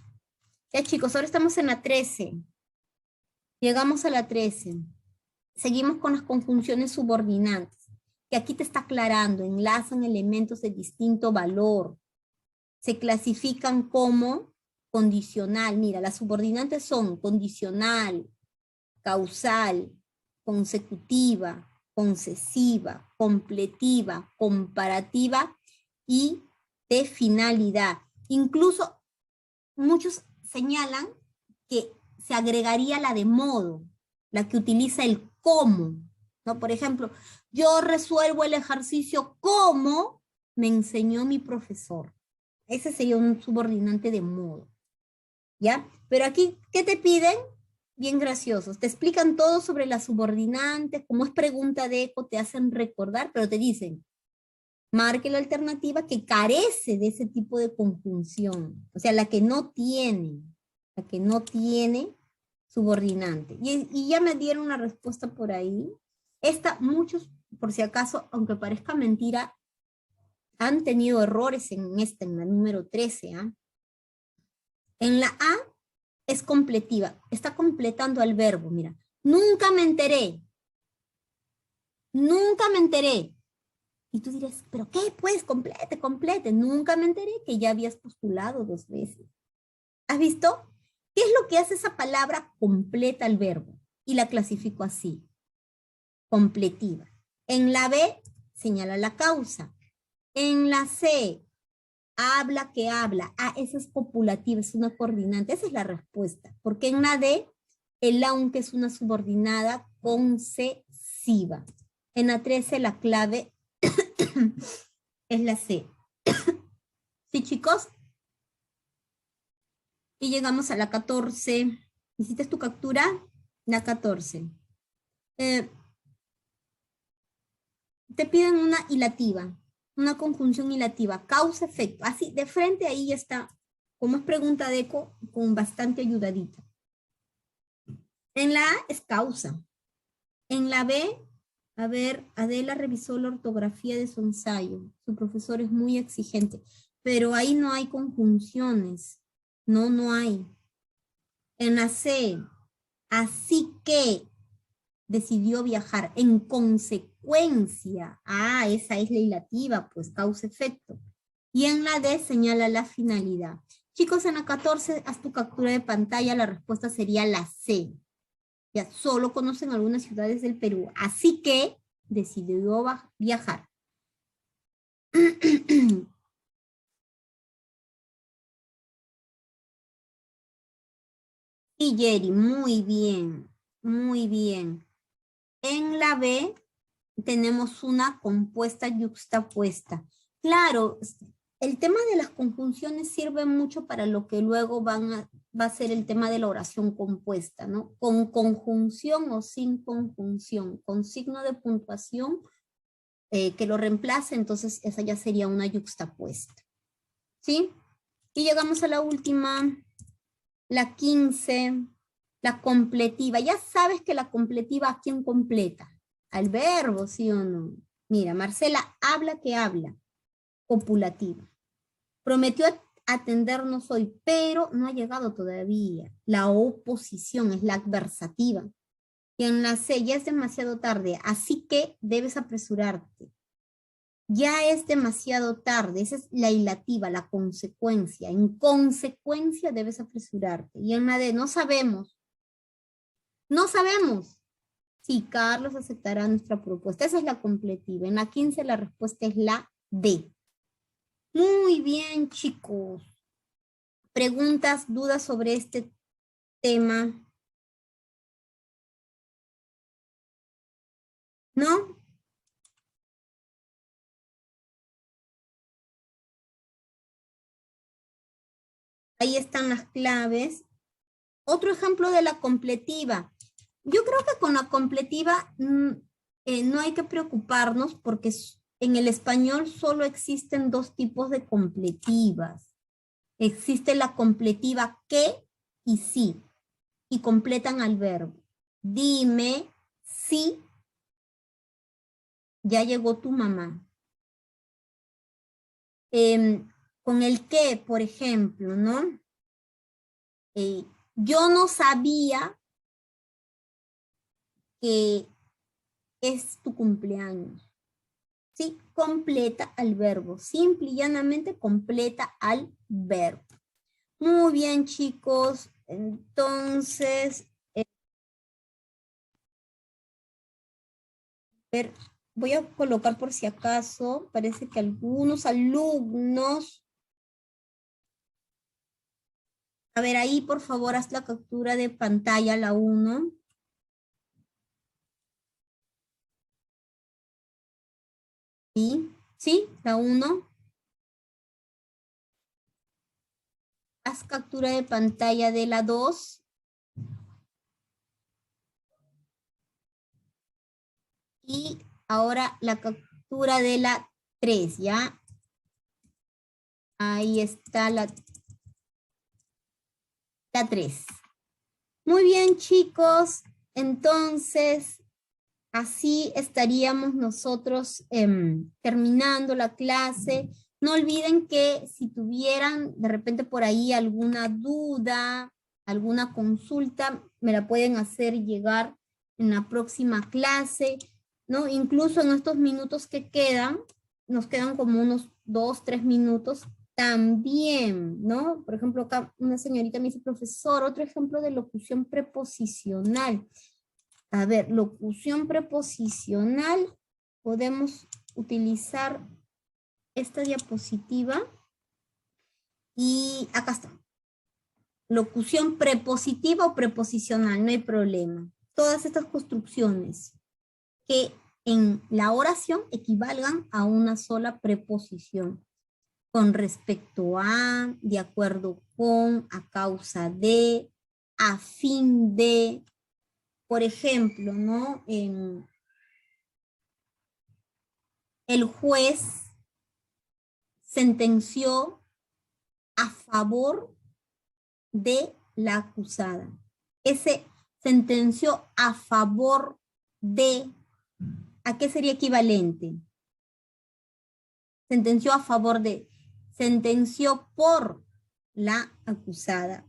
Ya chicos, ahora estamos en la 13. Llegamos a la 13. Seguimos con las conjunciones subordinantes, que aquí te está aclarando, enlazan elementos de distinto valor. Se clasifican como condicional. Mira, las subordinantes son condicional, causal, consecutiva, concesiva, completiva, comparativa y de finalidad. Incluso muchos señalan que se agregaría la de modo, la que utiliza el cómo, ¿no? Por ejemplo, yo resuelvo el ejercicio como me enseñó mi profesor. Ese sería un subordinante de modo, ¿ya? Pero aquí, ¿qué te piden? Bien graciosos. Te explican todo sobre las subordinantes, como es pregunta de eco, te hacen recordar, pero te dicen, marque la alternativa que carece de ese tipo de conjunción. O sea, la que no tiene subordinante. Y ya me dieron una respuesta por ahí. Esta, muchos, por si acaso, aunque parezca mentira, han tenido errores en esta, en la número 13. ¿Ah? En la A es completiva, está completando al verbo, mira. Nunca me enteré, nunca me enteré. Y tú dirás, ¿pero qué? Pues complete, complete. Nunca me enteré que ya habías postulado 2 veces. ¿Has visto? ¿Qué es lo que hace esa palabra completa al verbo? Y la clasifico así, completiva. En la B, señala la causa. En la C, habla que habla. Ah, esa es copulativa, es una coordinante. Esa es la respuesta. Porque en la D, el aunque es una subordinada concesiva. En la 13, la clave es la C. ¿Sí, chicos? Y llegamos a la 14. ¿Hiciste tu captura? La 14. Eh, te piden una hilativa, una conjunción hilativa, causa-efecto. Así, de frente ahí ya está, como es pregunta de eco, con bastante ayudadita. En la A es causa. En la B, a ver, Adela revisó la ortografía de su ensayo. Su profesor es muy exigente, pero ahí no hay conjunciones. No, no hay. En la C, así que decidió viajar en consecuencia. Ah, esa es la hilativa, pues causa-efecto. Y en la D señala la finalidad. Chicos, en la 14, haz tu captura de pantalla, la respuesta sería la C. Ya solo conocen algunas ciudades del Perú, así que decidió viajar. Y Jerry, muy bien, muy bien. En la B tenemos una compuesta yuxtapuesta. Claro, el tema de las conjunciones sirve mucho para lo que luego va a ser el tema de la oración compuesta, ¿no? Con conjunción o sin conjunción, con signo de puntuación que lo reemplace, entonces esa ya sería una yuxtapuesta. ¿Sí? Y llegamos a la última, la 15, la completiva. Ya sabes que la completiva, ¿a quién completa? Al verbo, ¿sí o no? Mira, Marcela habla que habla, copulativa. Prometió atendernos hoy, pero no ha llegado todavía. La oposición es la adversativa. Y en la C ya es demasiado tarde, así que debes apresurarte. Ya es demasiado tarde, esa es la hilativa, la consecuencia. En consecuencia debes apresurarte. Y en la D, no sabemos, no sabemos si Carlos aceptará nuestra propuesta. Esa es la completiva. En la 15 la respuesta es la D. Muy bien, chicos. ¿Preguntas, dudas sobre este tema? ¿No? Ahí están las claves. Otro ejemplo de la completiva. Yo creo que con la completiva no hay que preocuparnos porque en el español solo existen 2 tipos de completivas. Existe la completiva que y sí, y completan al verbo. Dime si ya llegó tu mamá. Con el que, por ejemplo, ¿no? Yo no sabía que es tu cumpleaños. ¿Sí? Completa al verbo. Simple y llanamente completa al verbo. Muy bien, chicos. Entonces, ver, voy a colocar por si acaso, parece que algunos alumnos, a ver, ahí por favor haz la captura de pantalla, la 1. ¿Sí? ¿Sí? La 1. Haz captura de pantalla de la 2. Y ahora la captura de la 3, ¿ya? Ahí está la 3. Muy bien, chicos. Entonces, así estaríamos nosotros terminando la clase. No olviden que si tuvieran de repente por ahí alguna duda, alguna consulta, me la pueden hacer llegar en la próxima clase, ¿no? Incluso en estos minutos que quedan, nos quedan como unos 2, 3 minutos también, ¿no? Por ejemplo, acá una señorita me dice, profesor, otro ejemplo de locución preposicional. A ver, locución preposicional, podemos utilizar esta diapositiva y acá está. Locución prepositiva o preposicional, no hay problema. Todas estas construcciones que en la oración equivalgan a una sola preposición. Con respecto a, de acuerdo con, a causa de, a fin de, por ejemplo, ¿no? El juez sentenció a favor de la acusada. Ese sentenció a favor de, ¿a qué sería equivalente? Sentenció a favor de, sentenció por la acusada.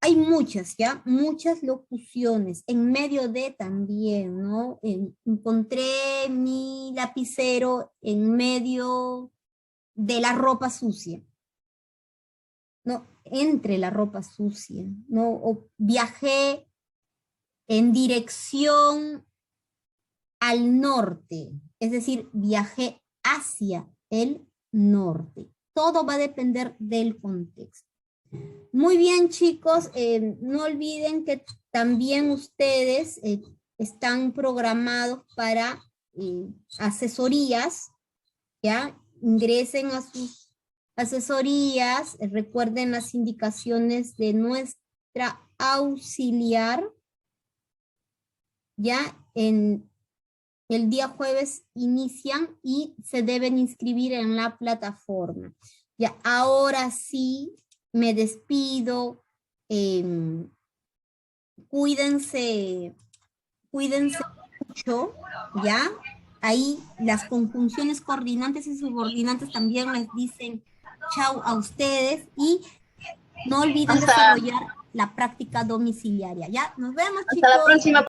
Hay muchas, ¿ya? Muchas locuciones. En medio de también, ¿no? Encontré mi lapicero en medio de la ropa sucia. ¿No? Entre la ropa sucia, ¿no? O viajé en dirección al norte, es decir, viajé hacia el norte. Todo va a depender del contexto. Muy bien, chicos, no olviden que también ustedes están programados para asesorías, ¿ya? Ingresen a sus asesorías, recuerden las indicaciones de nuestra auxiliar, ya en el día jueves inician y se deben inscribir en la plataforma. Ya, ahora sí, me despido, cuídense mucho, ¿ya? Ahí las conjunciones coordinantes y subordinantes también les dicen chau a ustedes y no olviden desarrollar la práctica domiciliaria, ¿ya? Nos vemos, chicos. Hasta la próxima.